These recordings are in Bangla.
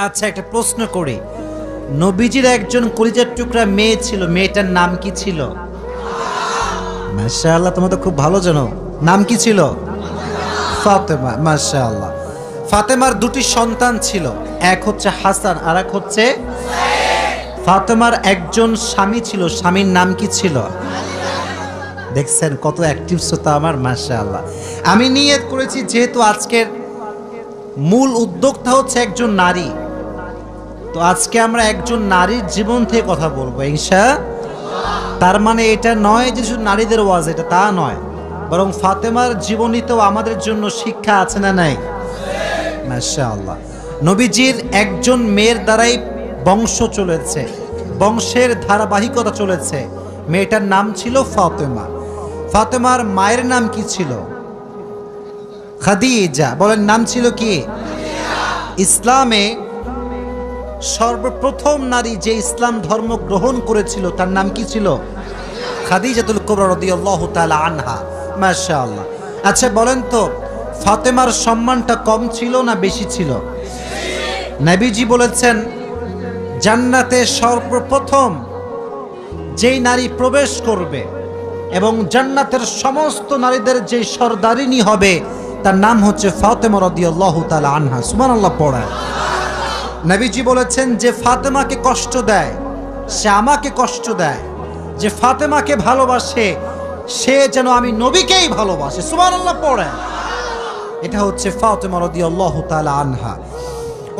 আচ্ছা, একটা প্রশ্ন করি। নবীজির একজন কলিজার টুকরা মেয়ে ছিল, মেয়েটার নাম কি ছিল? মাশাআল্লাহ, তোমরা তো খুব ভালো জানো। নাম কি ছিল? ফাতেমা। মাশাআল্লাহ। ফাতেমার দুটি সন্তান ছিল, এক হচ্ছে হাসান আর এক হচ্ছে। ফাতেমার একজন স্বামী ছিল, স্বামীর নাম কি ছিল? দেখছেন কত অ্যাক্টিভ শ্রোতা আমার। মাশাআল্লাহ। আমি নিয়ত করেছি যেহেতু আজকের মূল উদ্যোক্তা হচ্ছে একজন নারী, তো আজকে আমরা একজন নারীর জীবন থেকে কথা বলবো ইনশাআল্লাহ। তার মানে এটা নয় যে শুধু নারীদের ওয়াজ, এটা তা নয়, বরং ফাতেমার জীবনীতেও আমাদের জন্য শিক্ষা আছে না নাই? মাশাআল্লাহ। নবীজির একজন মেয়ের দ্বারাই বংশ চলেছে, বংশের ধারাবাহিকতা চলেছে। মেয়েটার নাম ছিল ফাতেমা। ফাতেমার মায়ের নাম কি ছিল? খাদিজা। বলেন, নাম ছিল কি? ইসলামে সর্বপ্রথম নারী যে ইসলাম ধর্ম গ্রহণ করেছিল তার নাম কি ছিল? খাদিজাতুল কুবরা রাদিয়াল্লাহু তাআলা আনহা। মাশাআল্লাহ। আচ্ছা বলেন তো, ফাতেমার সম্মানটা কম ছিল না বেশি ছিল? নবীজি বলেছেন, জান্নাতে সর্বপ্রথম যেই নারী প্রবেশ করবে এবং জান্নাতের সমস্ত নারীদের যে সরদারিনী হবে তার নাম হচ্ছে ফাতেমা রাদিয়াল্লাহু তাআলা আনহা। সুবহানাল্লাহ পড়ায়। নবীজি বলেছেন, যে ফাতেমাকে কষ্ট দেয় সে আমাকে কষ্ট দেয়, যে ফাতেমাকে ভালোবাসে সে যেন আমি নবীকেই ভালোবাসে। সুবহানাল্লাহ পড়ে। এটা হচ্ছে ফাতেমা রাদিয়াল্লাহু তাআলা আনহা।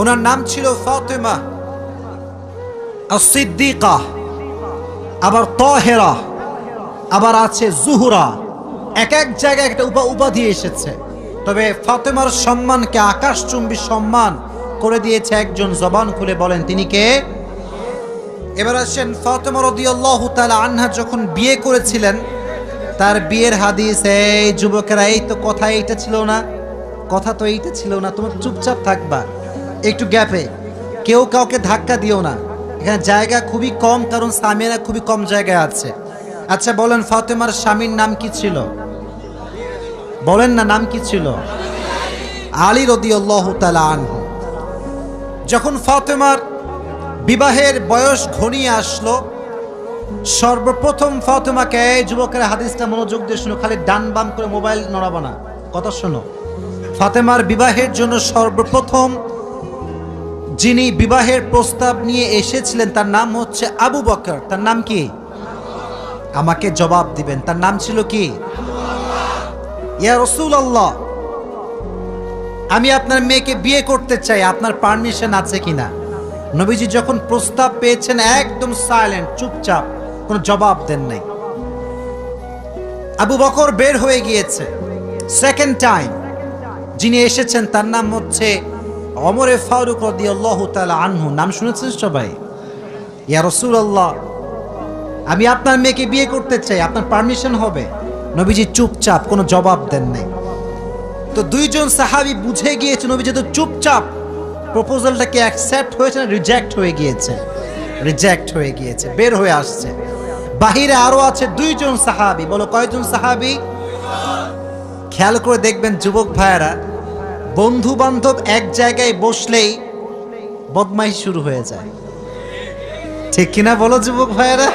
ওনার নাম ছিল ফাতেমা আস-সিদ্দিকা, আবার তাহেরা, আবার আছে জুহরা। এক এক জায়গায় একটা উপাধি এসেছে, তবে ফাতেমার সম্মানকে আকাশচুম্বী সম্মান করে দিয়েছে একজন। জবান খুলে বলেন তিনি কে? এবার আসেন, ফাতেমা রাদিয়াল্লাহু তাআলা আনহা যখন বিয়ে করেছিলেন, তার বিয়ের হাদিস, এই যুবকেরা, এই তো কথা এইটা ছিল না, কথা তো এইটা ছিল না, তোমার চুপচাপ থাকবা একটু গ্যাপে, কেউ কাউকে ধাক্কা দিও না, এখানে জায়গা খুবই কম, কারণ স্বামীরা খুবই কম জায়গায় আছে। আচ্ছা বলেন, ফাতেমার স্বামীর নাম কি ছিল? বলেন না, নাম কি ছিল? আলী রাদিয়াল্লাহু তাআলা আনহু। যখন ফাতেমার বিবাহের বয়স ঘনিয়ে আসলো, সর্বপ্রথম ফাতেমাকে, যুবকের হাদিসটা মনোযোগ দিয়ে শুনো, খালি ডান বাম করে মোবাইল নড়াবো না, কথা শোনো। ফাতেমার বিবাহের জন্য সর্বপ্রথম যিনি বিবাহের প্রস্তাব নিয়ে এসেছিলেন তার নাম হচ্ছে আবু বকর। তার নাম কি? আমাকে জবাব দিবেন, তার নাম ছিল কি? ইয়া রাসূলুল্লাহ, আমি আপনার মেয়েকে বিয়ে করতে চাই, আপনার পারমিশন আছে কিনা? নবীজি যখন প্রস্তাব পেয়েছেন একদম সাইলেন্ট, চুপচাপ, কোনো জবাব দেন নাই। আবু বকর বের হয়ে গিয়েছে। সেকেন্ড টাইম যিনি এসেছেন তার নাম হচ্ছে ওমরে ফারুক রাদিয়াল্লাহু তাআলা আনহু। নাম শুনেছেন সবাই? ইয়া রাসূলুল্লাহ, আমি আপনার মেয়েকে বিয়ে করতে চাই, আপনার পারমিশন হবে? নবীজি চুপচাপ, কোনো জবাব দেন নাই। তো দুইজন সাহাবী বুঝে গিয়েছে নবীজি তো চুপচাপ, প্রপোজালটাকে অ্যাকসেপ্ট হয়েছে না রিজেক্ট হয়ে গিয়েছে? রিজেক্ট হয়ে গিয়েছে, বের হয়ে আসছে। বাহিরে আরো আছে দুইজন সাহাবী। বলো কয়জন সাহাবী? খেয়াল করে দেখবেন যুবক ভাইয়েরা, বন্ধু বান্ধব এক জায়গায় বসলেই বদমাইশ শুরু হয়ে যায়, ঠিক কিনা বলো যুবক ভাইয়েরা?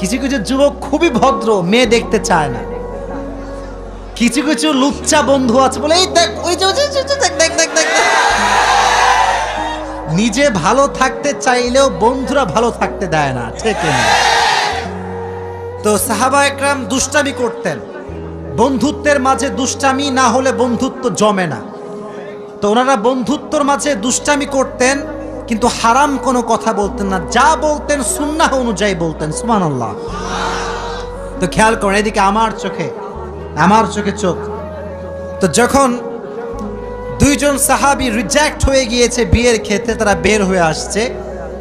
কিছু কিছু যুবক খুবই ভদ্র, মেয়ে দেখতে চায় না। কিছু কিছু লুচ্চা বন্ধু আছে, বলে এই দেখ, ওই যে দেখ দেখ দেখ দেখ। নিজে ভালো থাকতে চাইলেও বন্ধুরা ভালো থাকতে দেয় না, ঠিক না? তো সাহাবা একরাম দুষ্টামি করতেন, বন্ধুত্বের মাঝে দুষ্টামি না হলে বন্ধুত্ব জমে না। তো ওনারা বন্ধুত্বর মাঝে দুষ্টামি করতেন, কিন্তু হারাম কোনো কথা বলতেন না, যা বলতেন সুন্নাহ অনুযায়ী বলতেন। সুবহানাল্লাহ। তো খেয়াল করেন, এদিকে আমার চোখে চোখ। তো যখন দুইজন সাহাবী রিজেক্ট হয়ে গিয়েছে বিয়ের ক্ষেত্রে, তারা বের হয়ে আসছে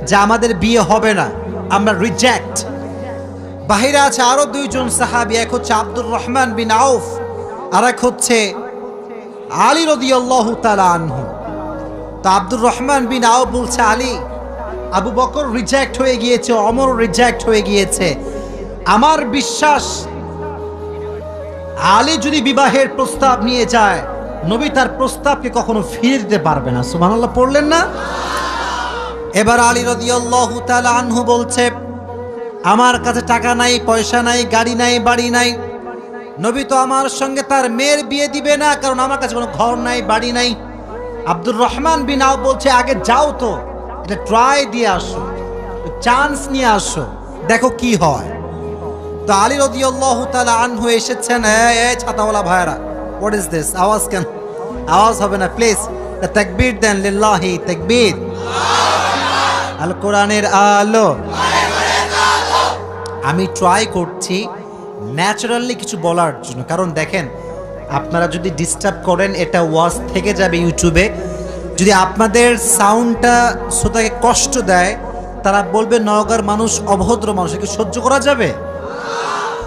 যে আমাদের বিয়ে হবে না, আমরা রিজেক্ট। বাহিরে আছে আরো দুইজন সাহাবী, এক হচ্ছে আব্দুর রহমান বিন আউফ আর এক হচ্ছে আলী রাদিয়াল্লাহু তাআলা আনহু। তো আব্দুর রহমান বিন আউফ বলছে, আলী, আবু বকর রিজেক্ট হয়ে গিয়েছে, ওমর রিজেক্ট হয়ে গিয়েছে, আমার বিশ্বাস আলী যদি বিবাহের প্রস্তাব নিয়ে যায় নবী তার প্রস্তাবকে কখনো ফিরে দিতে পারবে না। সুবহানাল্লাহ পড়লেন না? এবার আলী রাদিয়াল্লাহু তাআলা আনহু বলছে, আমার কাছে টাকা নাই, পয়সা নাই, গাড়ি নাই, বাড়ি নাই। নবী তো আমার সঙ্গে তার মেয়ের বিয়ে দিবে না, কারণ আমার কাছে কোনো ঘর নাই, বাড়ি নাই। আব্দুর রহমান বিন আওফ বলছে, আগে যাও তো, এটা ট্রাই দিয়ে আসো, চান্স নিয়ে আসো, দেখো কি হয়। তো আলী রাদিয়াল্লাহু তাআলা আনহু এসেছেন। এই ছাতাওয়ালা ভাইরা, হোয়াট ইজ দিস? আওয়াজ কেন? আওয়াজ হবে না প্লিজ। তাকবীর দেন, লিল্লাহি তাকবীর। আল কোরআনের আলো। আমি ট্রাই করছি ন্যাচারালি কিছু বলার জন্য, কারণ দেখেন আপনারা যদি ডিস্টার্ব করেন এটা ওয়াজ থেকে যাবে ইউটিউবে। যদি আপনাদের সাউন্ডটা শ্রোতাকে কষ্ট দেয়, তারা বলবে নওগাঁর মানুষ অভদ্র মানুষ, কি সহ্য করা যাবে?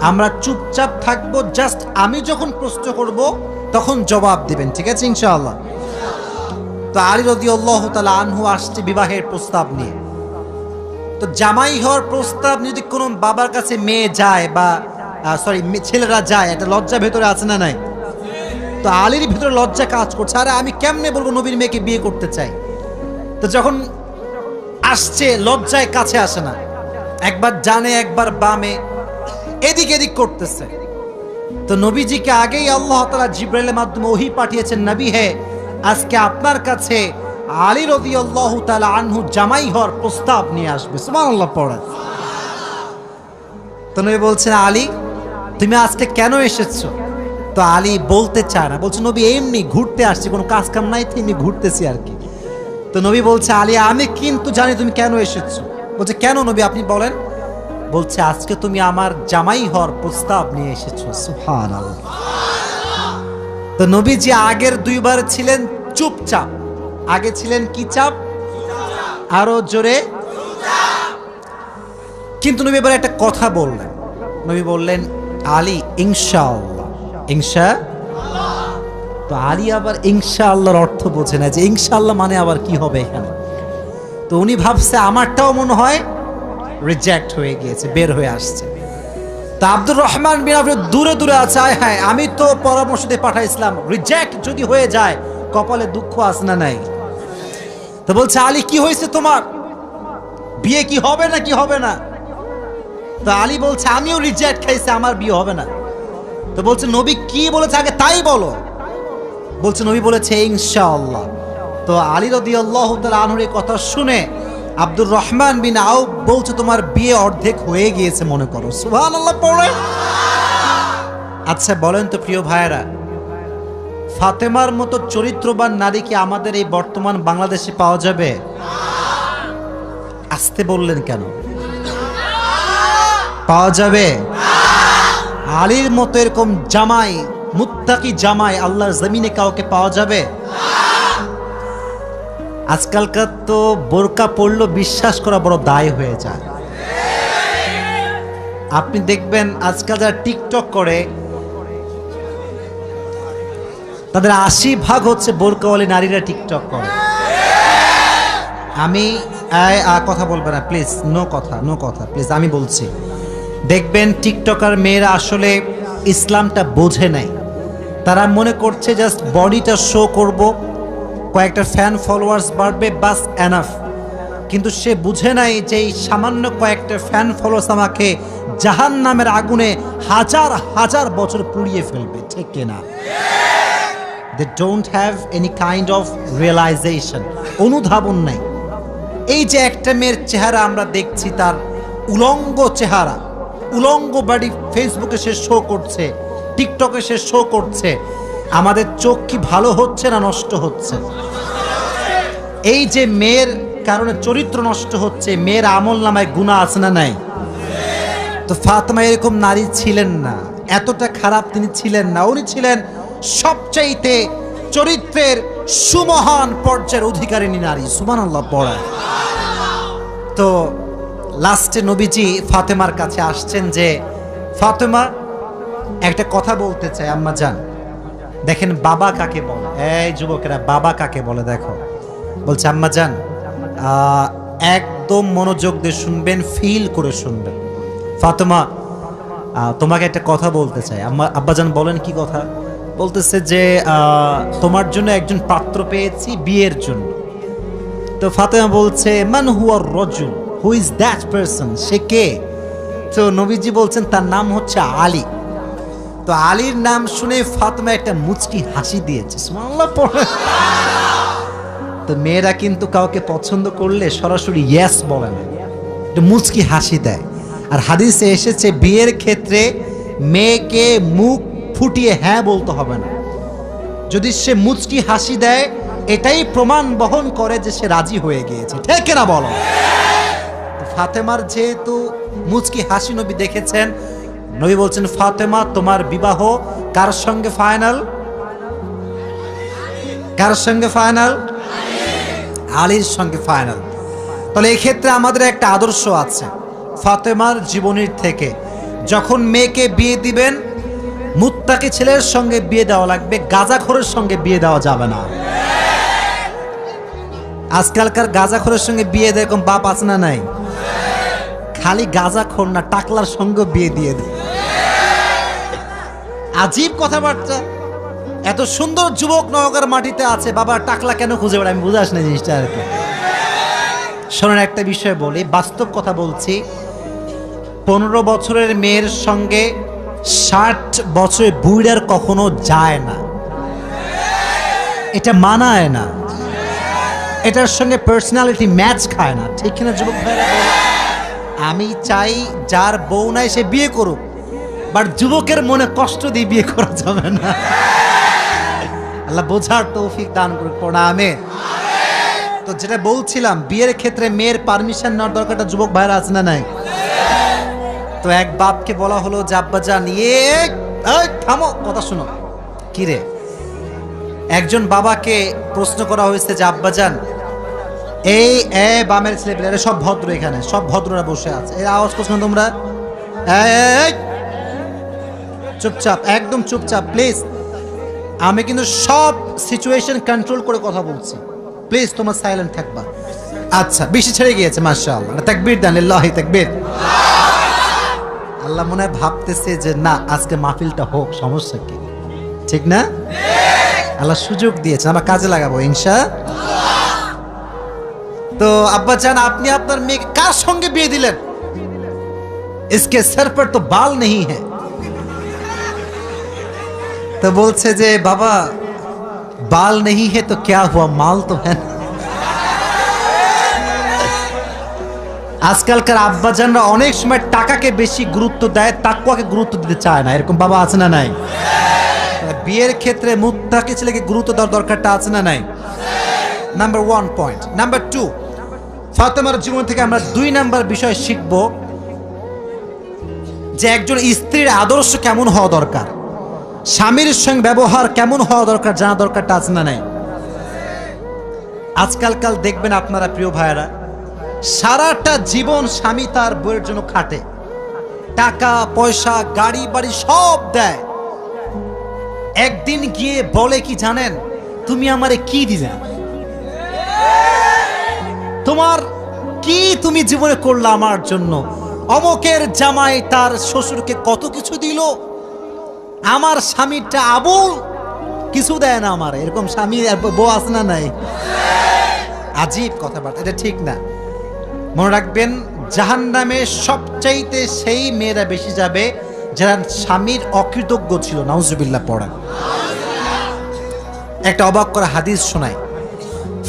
আমরা চুপচাপ থাকবো, জাস্ট আমি যখন প্রশ্ন করব তখন জবাব দিবেন, ঠিক আছে ইনশাআল্লাহ? তো আলী রাদিয়াল্লাহু তাআলা আনহু আসছে বিবাহের প্রস্তাব নিয়ে। তো জামাই হওয়ার প্রস্তাব যদি কোনো বাবার কাছে মেয়ে যায় বা ছেলেরা যায়, একটা লজ্জা ভেতরে আছে না নাই? তো আলীর ভিতরে লজ্জা কাজ করছে, আরে আমি কেমনে বলবো নবীর মেয়েকে বিয়ে করতে চাই। তো যখন আসছে লজ্জায় কাছে আসে না, একবার জানে একবার বামে, এদিক এদিক করতেছে। তো নবীজিকে আগেই আল্লাহ তাআলা জিবরাইলের মাধ্যমে ওহী পাঠিয়েছেন, নবী হে, আজকে আপনার কাছে আলী রাদিয়াল্লাহু তাআলা আনহু জামাই হওয়ার প্রস্তাব নিয়ে আসবে। সুবহানাল্লাহ পড়েন। তো নবী বলছেন, আলী তুমি আজকে কেন এসেছো? তো আলী বলতে চায় না, বলছে নবী এমনি ঘুরতে আসছি, কোনো কাজ কাম নাই, এমনি ঘুরতেছি আর কি। তো নবী বলছে, আলী আমি কিন্তু জানি তুমি কেন এসেছো। বলছে কেন নবী আপনি বলেন। বলছে আজকে তুমি আমার জামাই হওয়ার প্রস্তাব নিয়ে এসেছো। সুবহানাল্লাহ। তো নবীজি আগের দুইবার ছিলেন চুপচাপ, আগে ছিলেন কি চাপ? আরো জোরে। কিন্তু নবী এবার একটা কথা বললেন। নবী বললেন, আলী ইনশাআল্লাহ। তো আলী আবার ইনশাআল্লাহর অর্থ বোঝে না, যে ইনশাআল্লাহ মানে আবার কি হবে এখানে। তো উনি ভাবছে আমারটাও মনে হয় রিজেক্ট হয়ে গিয়েছে, বের হয়ে আসছে। তা আব্দুর রহমান বিন আওফ দূরে দূরে আছে, হ্যাঁ আমি তো পরামর্শ দিয়ে পাঠাইছিলাম, রিজেক্ট যদি হয়ে যায় কপালে দুঃখ আছে না নাই? তো বলছে, আলী কি হয়েছে তোমার, বিয়ে কি হবে না কি হবে না? তো আলী বলছে, আমিও রিজেক্ট খাইছি, আমার বিয়ে হবে না। তো বলছে নবী কি বলেছে আগে তাই বলো। বলছে নবী বলেছে ইনশাআল্লাহ। তো আলী রাদিয়াল্লাহু তাআলা আনহুর এই কথা শুনে আব্দুর রহমান বিন আওফ বলছে, তোমার বিয়ে অর্ধেক হয়ে গিয়েছে মনে করো। সুবহানাল্লাহ পড়ে। আচ্ছা বলেন তো প্রিয় ভাইয়েরা, ফাতেমার মতো চরিত্রবান নারী কি আমাদের এই বর্তমান বাংলাদেশে পাওয়া যাবে? আসতে বললেন কেন? পাওয়া যাবে? আলীর মতো এরকম জামাই, মুত্তাকি জামাই আল্লাহর জমিনে কাউকে পাওয়া যাবে? আজকালকার তো বোরকা পড়লো বিশ্বাস করা বড় দায় হয়ে যায়। আপনি দেখবেন আজকাল যারা টিকটক করে তাদের 80% হচ্ছে বোরকাওয়ালি নারীরা টিকটক করে। আমি কথা বলবে না প্লিজ, নো কথা প্লিজ, আমি বলছি। দেখবেন টিকটকার মেয়েরা আসলে ইসলামটা বোঝে নাই। তারা মনে করছে জাস্ট বডিটা শো করব, কয়েকটা ফ্যান ফলোয়ার্স বাড়বে, বাস এনাফ। কিন্তু সে বুঝে নাই যে এই সামান্য কয়েকটা ফ্যান ফলোয়ার্স আমাকে জাহান্নামের আগুনে হাজার হাজার বছর পুড়িয়ে ফেলবে, ঠিক কিনা? They don't have any kind of realization, অনুধাবন নাই। এই যে একটা মেয়ের চেহারা আমরা দেখছি, তার উলঙ্গ চেহারা, উলঙ্গ বাড়ি ফেসবুকে সে শো করছে, টিকটকে সে শো করছে, আমাদের চোখ কি ভালো হচ্ছে না নষ্ট হচ্ছে? এই যে মেয়ের কারণে চরিত্র নষ্ট হচ্ছে, মেয়ের আমল নামায় গুনাহ আছে না নাই? তো ফাতেমা এরকম নারী ছিলেন না, এতটা খারাপ তিনি ছিলেন না। উনি ছিলেন সবচাইতে চরিত্রের সুমহান পর্যায়ের অধিকারিণী নারী। সুবহানাল্লাহ পড়া। তো লাস্টে নবীজি ফাতেমার কাছে আসছেন যে, ফাতেমা একটা কথা বলতে চাই আম্মা জান। দেখেন বাবা কাকে বলে, এই যুবকেরা বাবা কাকে বলে দেখো। বলছে আম্মা জান একদম মনোযোগ দিয়ে শুনবেন, ফিল করে শুনবেন। ফাতেমা তোমাকে একটা কথা বলতে চাই। আব্বাজান বলেন কি কথা? বলতেছে যে তোমার জন্য একজন পাত্র পেয়েছি বিয়ের জন্য। তো ফাতেমা বলছে মান হুয়ার রজুল, হু ইজ দ্যাট পারসন, সে কে? তো নবীজি বলছেন তার নাম হচ্ছে আলী। তো আলীর নাম শুনে ফাতেমা একটা মুচকি হাসি দিয়েছে, সুবহানাল্লাহ পড়ে। তো মেয়েরা কিন্তু কাউকে পছন্দ করলে সরাসরি ইয়েস বলে না, একটু মুচকি হাসি দেয়। আর হাদিসে এসেছে বিয়ের ক্ষেত্রে মেয়েকে মুখ ফুটিয়ে হ্যাঁ বলতে হবে না, যদি সে মুচকি হাসি দেয় এটাই প্রমাণ বহন করে যে সে রাজি হয়ে গিয়েছে, ঠিক না বলো? ফাতেমার যেহেতু মুচকি হাসি নবী দেখেছেন, নবী বলছেন ফাতেমা তোমার বিবাহ কার সঙ্গে ফাইনাল? কার সঙ্গে ফাইনাল? আলীর সঙ্গে ফাইনাল। তাহলে এই ক্ষেত্রে আমাদের একটা আদর্শ আছে ফাতেমার জীবনীর থেকে, যখন মেয়েকে বিয়ে দিবেন মুত্তাকি ছেলের সঙ্গে বিয়ে দেওয়া লাগবে, গাঁজাখোরের সঙ্গে বিয়ে দেওয়া যাবে না। আজকালকার গাঁজাখোরের সঙ্গে বিয়ে দেয়, এরকম বাপ আছে না নাই? খালি গাঁজাখোর না, টাকলার সঙ্গে বিয়ে দিয়ে দেয়। আজীব কথাবার্তা। এত সুন্দর যুবক নওগাঁর মাটিতে আছে, বাবা টাকলা কেন খুঁজে বেড়ায়? আমি বুঝে আসি না জিনিসটা আর কি। শোনেন, একটা বিষয় বলি, বাস্তব কথা বলছি। 15 বছরের মেয়ের সঙ্গে 60 বছরের বুড়ার কখনো যায় না, এটা মানায় না, এটার সঙ্গে পার্সোনালিটি ম্যাচ খায় না, ঠিক না যুবক ভাইরা? আমি চাই যার বউ নাই সে বিয়ে করুক, বাট যুবকের মনে কষ্ট দিয়ে বিয়ে করা যাবে না। আল্লাহ বোঝার তৌফিক দান করুক, পড়া আমিন। তো যেটা বলছিলাম, বিয়ের ক্ষেত্রে মেয়ের পারমিশন নেওয়ার দরকারটা যুবক ভাইরা আছে না নাই? তো এক বাপকে বলা হলো যে আব্বাজান, থামো, কথা শোনো। কি রে? একজন বাবাকে প্রশ্ন করা হয়েছে যে আব্বাজান, এই বামের ছেলেপেলে সব ভদ্র, এখানে সব ভদ্ররা বসে আছে, এই আওয়াজ করছো না তোমরা? চুপচাপ, একদম চুপচাপ প্লিজ। আমি কিন্তু সব সিচুয়েশন কন্ট্রোল করে কথা বলছি, প্লিজ তোমার সাইলেন্ট থাকবা। আচ্ছা, বেশি ছেড়ে গিয়েছে, মাশাআল্লাহ, তাকবীর দেন, লিল্লাহি তাকবীর। আল্লাহ মনে হয় ভাবতেছে যে না, আজকে মাহফিলটা হোক, সমস্যা কি? ঠিক না? আল্লাহ সুযোগ দিয়েছে, আমরা কাজে লাগাবো ইনশাআল্লাহ। তো আব্বাজান, আপনি আপনার মেয়েকে কার সঙ্গে বিয়ে দিলেন? इसके सर पर तो बाल नहीं है। तो বলছে যে বাবা, बाल नहीं है तो क्या हुआ, माल तो है। আজকালকার আব্বাজানরা অনেক সময় টাকাকে বেশি গুরুত্ব দেয়, তাকওয়াকে গুরুত্ব দিতে চায় না, এরকম বাবা আছে না নাই? বিয়ের ক্ষেত্রে মুত্তাকি ছেলেকে গুরুত্ব দেওয়ার দরকারটা আছে না নাই? Number 1 point. নাম্বার 2, ফাতেমার জীবন থেকে আমরা 2 নাম্বার বিষয় শিখব যে একজন স্ত্রীর আদর্শ কেমন হওয়া দরকার, স্বামীর সঙ্গে ব্যবহার কেমন হওয়া দরকার, জানা দরকারটা আছে না নাই? আজকালকাল দেখবেন আপনারা প্রিয় ভাইয়েরা, সারাটা জীবন স্বামী তার বউয়ের জন্য খাটে, টাকা পয়সা গাড়ি বাড়ি সব দেয়, একদিন গিয়ে বলে কি জানেন, তুমি আমারে কি দিলে, তোমার কি তুমি জীবনে করলা আমার জন্য? অমকের জামাই তার শ্বশুরকে কত কিছু দিল, আমার স্বামীটা আবুল কিছু দেয় না আমার। এরকম স্বামী বউ আছে না নাই? আজীব কথাবার্তা, এটা ঠিক না। মনে রাখবেন, জাহান্নামে সবচাইতে সেই মেয়েরা বেশি যাবে যারা স্বামীর অকৃতজ্ঞ ছিল। নাউজুবিল্লাহ পড়া। একটা অবাক করা হাদিস শোনায়।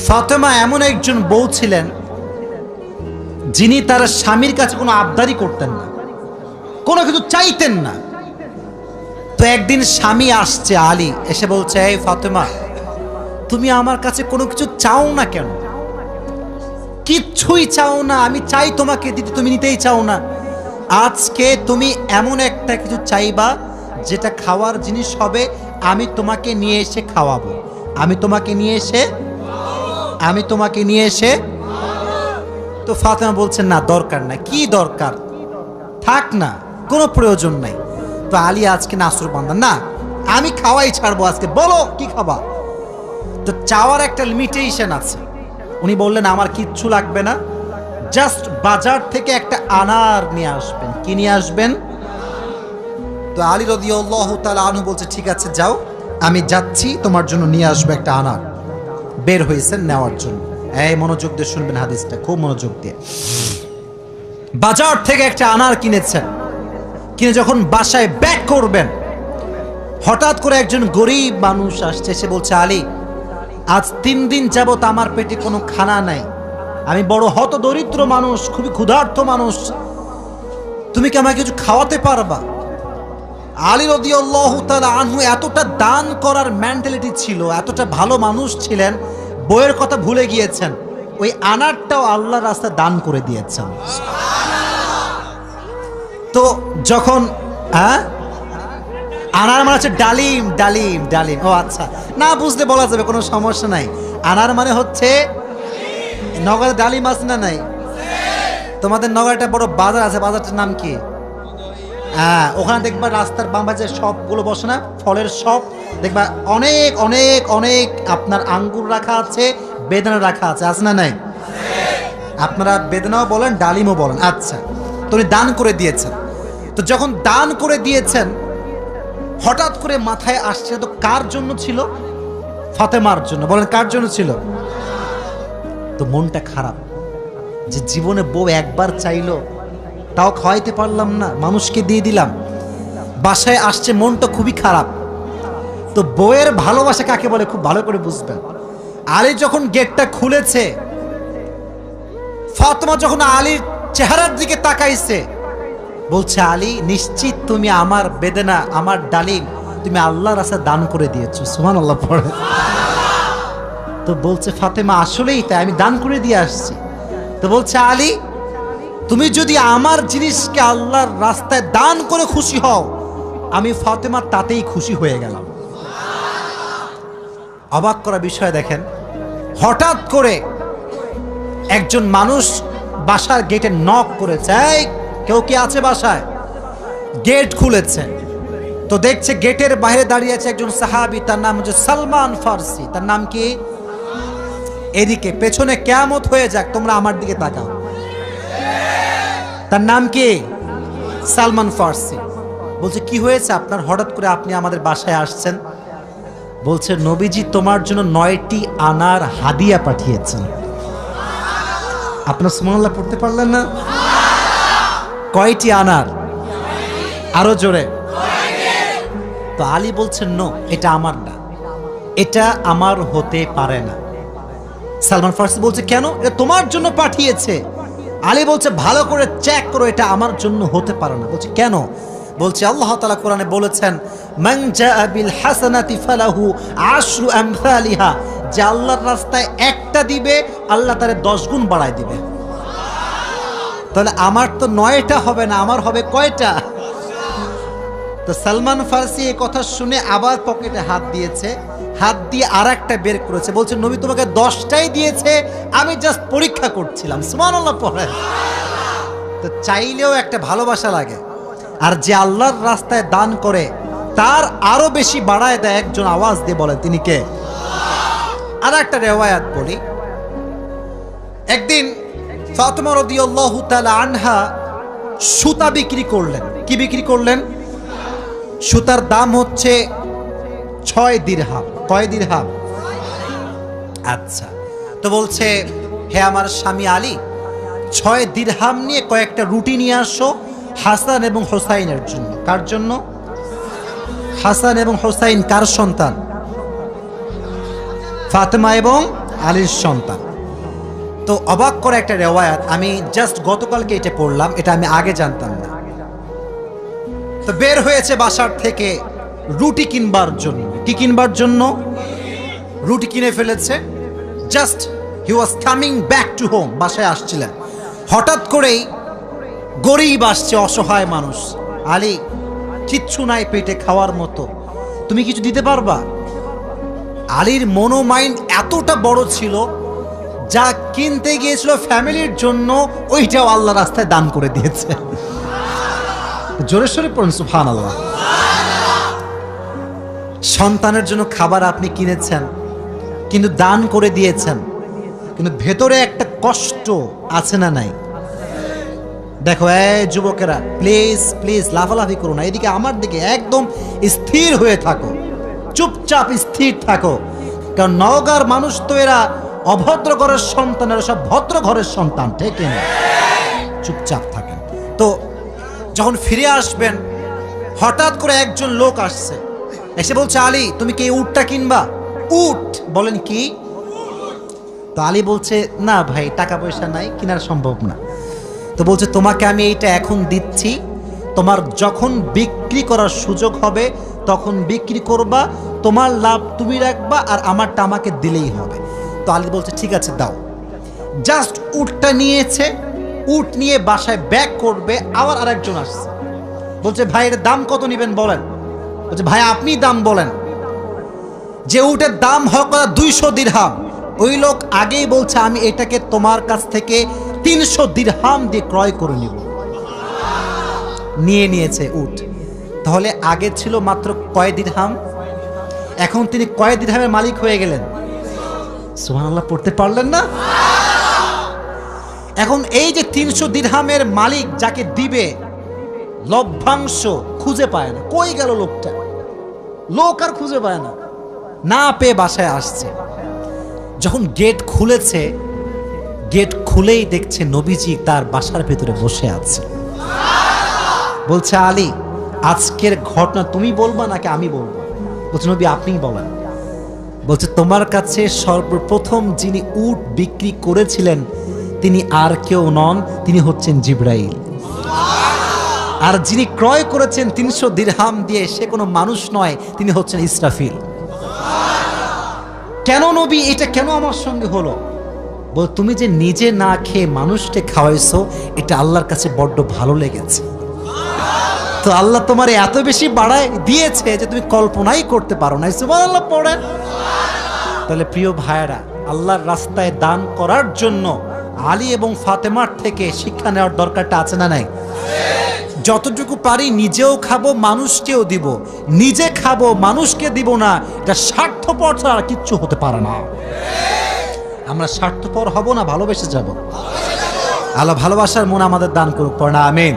ফাতেমা এমন একজন বউ ছিলেন যিনি তার স্বামীর কাছে কোনো আবদারি করতেন না, কোনো কিছু চাইতেন না। তো একদিন স্বামী আসছে, আলী এসে বলছে, এই ফাতেমা, তুমি আমার কাছে কোনো কিছু চাও না কেন? কিচ্ছুই চাও না, আমি চাই তোমাকে দিতে, তুমি নিতেই চাও না। আজকে তুমি এমন একটা কিছু চাইবা যেটা খাওয়ার জিনিস হবে, আমি তোমাকে নিয়ে এসে খাওয়াবো, আমি তোমাকে নিয়ে এসে। তো ফাতেমা বলছেন না, দরকার নাই। কি দরকার? থাক না, কোনো প্রয়োজন নাই। তো আলী আজকে নাসরবান্দা, না আমি খাওয়াই ছাড়বো আজকে, বলো কি খাবা। তো চাওয়ার একটা লিমিটেশন আছে। উনি বললেন আমার কিচ্ছু লাগবে না, জাস্ট বাজার থেকে একটা আনার নিয়ে আসবেন। কি নিয়ে আসবেন? তো আলী রাদিয়াল্লাহু তাআলা আনহু বলছে, ঠিক আছে যাও, আমি যাচ্ছি তোমার জন্য নিয়ে আসবো একটা আনার। বের হয়েছেন নেওয়ার জন্য। এই মনোযোগ দিয়ে শুনবেন হাদিসটা, খুব মনোযোগ দিয়ে। বাজার থেকে একটা আনার কিনেছেন, কিনে যখন বাসায় ব্যাক করবেন, হঠাৎ করে একজন গরিব মানুষ আসছে, সে বলছে, আলী, আজ 3 দিন যাবত আমার পেটে কোনো খানা নাই, আমি বড় হত দরিদ্র মানুষ, খুবই ক্ষুধার্ত মানুষ, তুমি কি আমাকে কিছু খাওয়াতে পারবা? আলী রাদিয়াল্লাহু তাআলা আনহু এতটা দান করার মেন্টালিটি ছিল, এতটা ভালো মানুষ ছিলেন, বইয়ের কথা ভুলে গিয়েছেন, ওই আনারটাও আল্লাহর রাস্তায় দান করে দিয়েছেন। তো যখন আনার মানে হচ্ছে ডালিম, ডালিম, ডালিম। ও আচ্ছা, না বুঝলে বলা যাবে, কোনো সমস্যা নাই। আনার মানে হচ্ছে, নগরে ডালিম আছে না নাই? তোমাদের নগরে একটা বড় বাজার আছে, বাজারটার নাম কি? হ্যাঁ, ওখানে দেখবা রাস্তার বাম পাশে সবগুলো বসে না, ফলের সব দেখবা, অনেক অনেক অনেক আপনার আঙ্গুর রাখা আছে, বেদানা রাখা আছে, আছে না নাই? আপনারা বেদানাও বলেন, ডালিমও বলেন। আচ্ছা, তো উনি দান করে দিয়েছেন। তো যখন দান করে দিয়েছেন, হঠাৎ করে মাথায় আসছে, তো কার জন্য ছিল? ফাতেমার জন্য। বলেন, কার জন্য ছিল? তো মনটা খারাপ, যে জীবনে বউ একবার চাইলো, তাও খাওয়াইতে পারলাম না, মানুষকে দিয়ে দিলাম। বাসায় আসছে, মনটা খুবই খারাপ। তো বউয়ের ভালোবাসা কাকে বলে খুব ভালো করে বুঝবেন। আলী যখন গেটটা খুলেছে, ফাতেমা যখন আলীর চেহারার দিকে তাকাইছে, বলছে, আলী, নিশ্চিত তুমি আমার বেদনা, আমার ডালিম তুমি আল্লাহর রাস্তায় দান করে দিয়েছো। সুবহানাল্লাহ পড়ে। তো বলছে ফাতেমা, আসলেই তাই, আমি দান করে দিয়ে আসছি। তো বলছে, আলী, তুমি যদি আমার জিনিসকে আল্লাহর রাস্তায় দান করে খুশি হও, আমি ফাতেমা তাতেই খুশি হয়ে গেলাম। অবাক করা বিষয় দেখেন, হঠাৎ করে একজন মানুষ বাসার গেটে নক করেছে, এই কেউ কি আছে বাসায়? গেট খুলেছে, তো দেখছে গেটের বাইরে দাঁড়িয়ে আছে একজন সাহাবী, তার নাম হচ্ছে সালমান ফারসি। তার নাম কি? এদিকে পেছনে কিয়ামত হয়ে যাক, তোমরা আমার দিকে তাকাও। তার নাম কি? সালমান ফারসি। বলছে, কি হয়েছে আপনার, হঠাৎ করে আপনি আমাদের বাসায় আসছেন? বলছে, নবীজি তোমার জন্য 9টি আনার হাদিয়া পাঠিয়েছেন। আপনার সুবহানাল্লাহ পড়তে পারলেন না? কয়টি আনার? আরো জোরে। তো আলী বলছেন, নো, এটা আমার না, এটা আমার হতে পারে না। সালমান ফারসি বলছে, কেন? এটা তোমার জন্য পাঠিয়েছে। আলী বলছে, ভালো করে চেক করো, এটা আমার জন্য হতে পারে না। বলছে, কেন? বলছে, আল্লাহ তাআলা কোরআনে বলেছেন, মান জাআ বিল হাসানাতি ফালাহু আশরু আমসালিহা, যে আল্লাহর রাস্তায় একটা দিবে, আল্লাহ তারে 10 গুণ বাড়ায় দিবে। তাহলে আমার তো 9টা হবে না, আমার হবে কয়টা? তো সালমান ফারসি এই কথা শুনে আবার পকেটে হাত দিয়েছে, হাত দিয়ে আর একটা বের করেছে, বলছে, নবী তোমাকে 10টাই দিয়েছে, আমি জাস্ট পরীক্ষা করছিলাম। সুবহানাল্লাহ পড়ে। তো চাইলেও একটা ভালোবাসা লাগে, আর যে আল্লাহর রাস্তায় দান করে তার আরো বেশি বাড়ায় দেয়। একজন আওয়াজ দিয়ে বলে, তিনি কে? আর একটা রিওয়ায়াত বলি, একদিন ফাতেমা রাদিয়াল্লাহু তাআলা আনহা সুতা বিক্রি করলেন। কি বিক্রি করলেন? সুতার দাম হচ্ছে 6 দিরহাম। কয় দিরহাম? আচ্ছা, তো বলছে, হে আমার স্বামী আলী, 6 দিরহাম নিয়ে কয়েকটা রুটি নিয়ে আসো হাসান এবং হোসাইনের জন্য। কার জন্য? হাসান এবং হোসাইন কার সন্তান? ফাতেমা এবং আলীর সন্তান। তো অবাক করে একটা রেওয়ায়াত, আমি জাস্ট গতকালকে এটা পড়লাম, এটা আমি আগে জানতাম না। তো বের হয়েছে বাসার থেকে রুটি কিনবার জন্য। কি কিনবার জন্য? রুটি কিনে ফেলেছে। Just he was coming back to home, বাসায় আসছিলেন। হঠাৎ করেই গরিব আসছে, অসহায় মানুষ, আলী, কিচ্ছু নাই পেটে খাওয়ার মতো, তুমি কিছু দিতে পারবা? আলীর মনোমাইন্ড এতটা বড় ছিল, যা কিনতে গিয়েছিল ফ্যামিলির জন্য, ওইটাও আল্লাহ রাস্তায় দান করে দিয়েছে। জোরে সোরে পড়ুন সুবহানাল্লাহ। সন্তানের জন্য খাবার আপনি কিনেছেন, কিন্তু দান করে দিয়েছেন, কিন্তু ভেতরে একটা কষ্ট আছে না নাই? দেখো, এই যুবকেরা, প্লিজ প্লিজ লাফালাফি করো না, এদিকে আমার দিকে একদম স্থির হয়ে থাকো। চুপচাপ স্থির থাকো, কারণ নওগাঁর মানুষ তো এরা অভদ্র ঘরের সন্তান, এরা সব ভদ্র ঘরের সন্তান, ঠিক না? চুপচাপ থাকেন। তো যখন ফিরে আসবেন, হঠাৎ করে একজন লোক আসছে, এসে বলছে, আলী তুমি কি এই উটটা কিনবা? উট? বলেন কি? তো আলী বলছে, না ভাই টাকা পয়সা নাই, কেনার সম্ভব না। তো বলছে, তোমাকে আমি এইটা এখন দিচ্ছি, তোমার যখন বিক্রি করার সুযোগ হবে তখন বিক্রি করবা, তোমার লাভ তুমি রাখবা আর আমারটা আমাকে দিলেই হবে। তো আলী বলছে, ঠিক আছে দাও। জাস্ট উটটা নিয়েছে, উট নিয়ে বাসায় ব্যাক করবে, আবার আরেকজন আসছে, বলছে ভাই এর দাম কত নেবেন বলেন। বলছে ভাই আপনি দাম বলেন। যে উটের দাম হয় 200 দিরহাম, ওই লোক আগেই বলছে আমি এটাকে তোমার কাছ থেকে 300 দিরহাম দিয়ে ক্রয় করে নিব। নিয়ে নিয়েছে উট। তাহলে আগে ছিল মাত্র কয় দিরহাম, এখন তিনি কয় দিরহামের মালিক হয়ে গেলেন? সুবহানাল্লাহ পড়তে পারলেন না? এখন এই যে 300 দিরহামের মালিক যাকে দিবে, লভ্যাংশ খুঁজে পায় না। কই গেল লোকটা? লোক আর খুঁজে পায় না, না পেয়ে বাসায় আসছে। যখন গেট খুলেছে, গেট খুলেই দেখছে নবীজি তার বাসার ভেতরে বসে আছে। বলছে আলী আজকের ঘটনা তুমি বলবা নাকি আমি বলবো? বলছে নবী আপনিই বলেন। বলছে তোমার কাছে সর্বপ্রথম যিনি উট বিক্রি করেছিলেন তিনি আর কেউ নন, তিনি হচ্ছেন জিবরাইল। আর যিনি ক্রয় করেছেন 300 দিরহাম দিয়ে, সে কোনো মানুষ নয়, তিনি হচ্ছেন ইসরাফিল। কেন নবী এটা কেন আমার সঙ্গে হলো? বল তুমি যে নিজে না খেয়ে মানুষকে খাওয়াইছো, এটা আল্লাহর কাছে বড্ড ভালো লেগেছে। তো আল্লাহ তোমার এত বেশি বাড়ায় দিয়েছে যে তুমি কল্পনাই করতে পারো না। সুবহানাল্লাহ পড়েন। তাহলে প্রিয় ভাইরা, আল্লাহর রাস্তায় দান করার জন্য আলী এবং ফাতেমার থেকে শিক্ষা নেওয়ার দরকারটা আছে না নাই? যতটুকু পারি নিজেও খাবো, মানুষকেও দিব। নিজে খাবো, মানুষকে দিব না, এটা স্বার্থপর ছাড়া কিচ্ছু হতে পারে না। আমরা স্বার্থপর হব না, ভালোবেসে যাব। আল্লাহ ভালোবাসার মন আমাদের দান করুক, পড়না আমিন।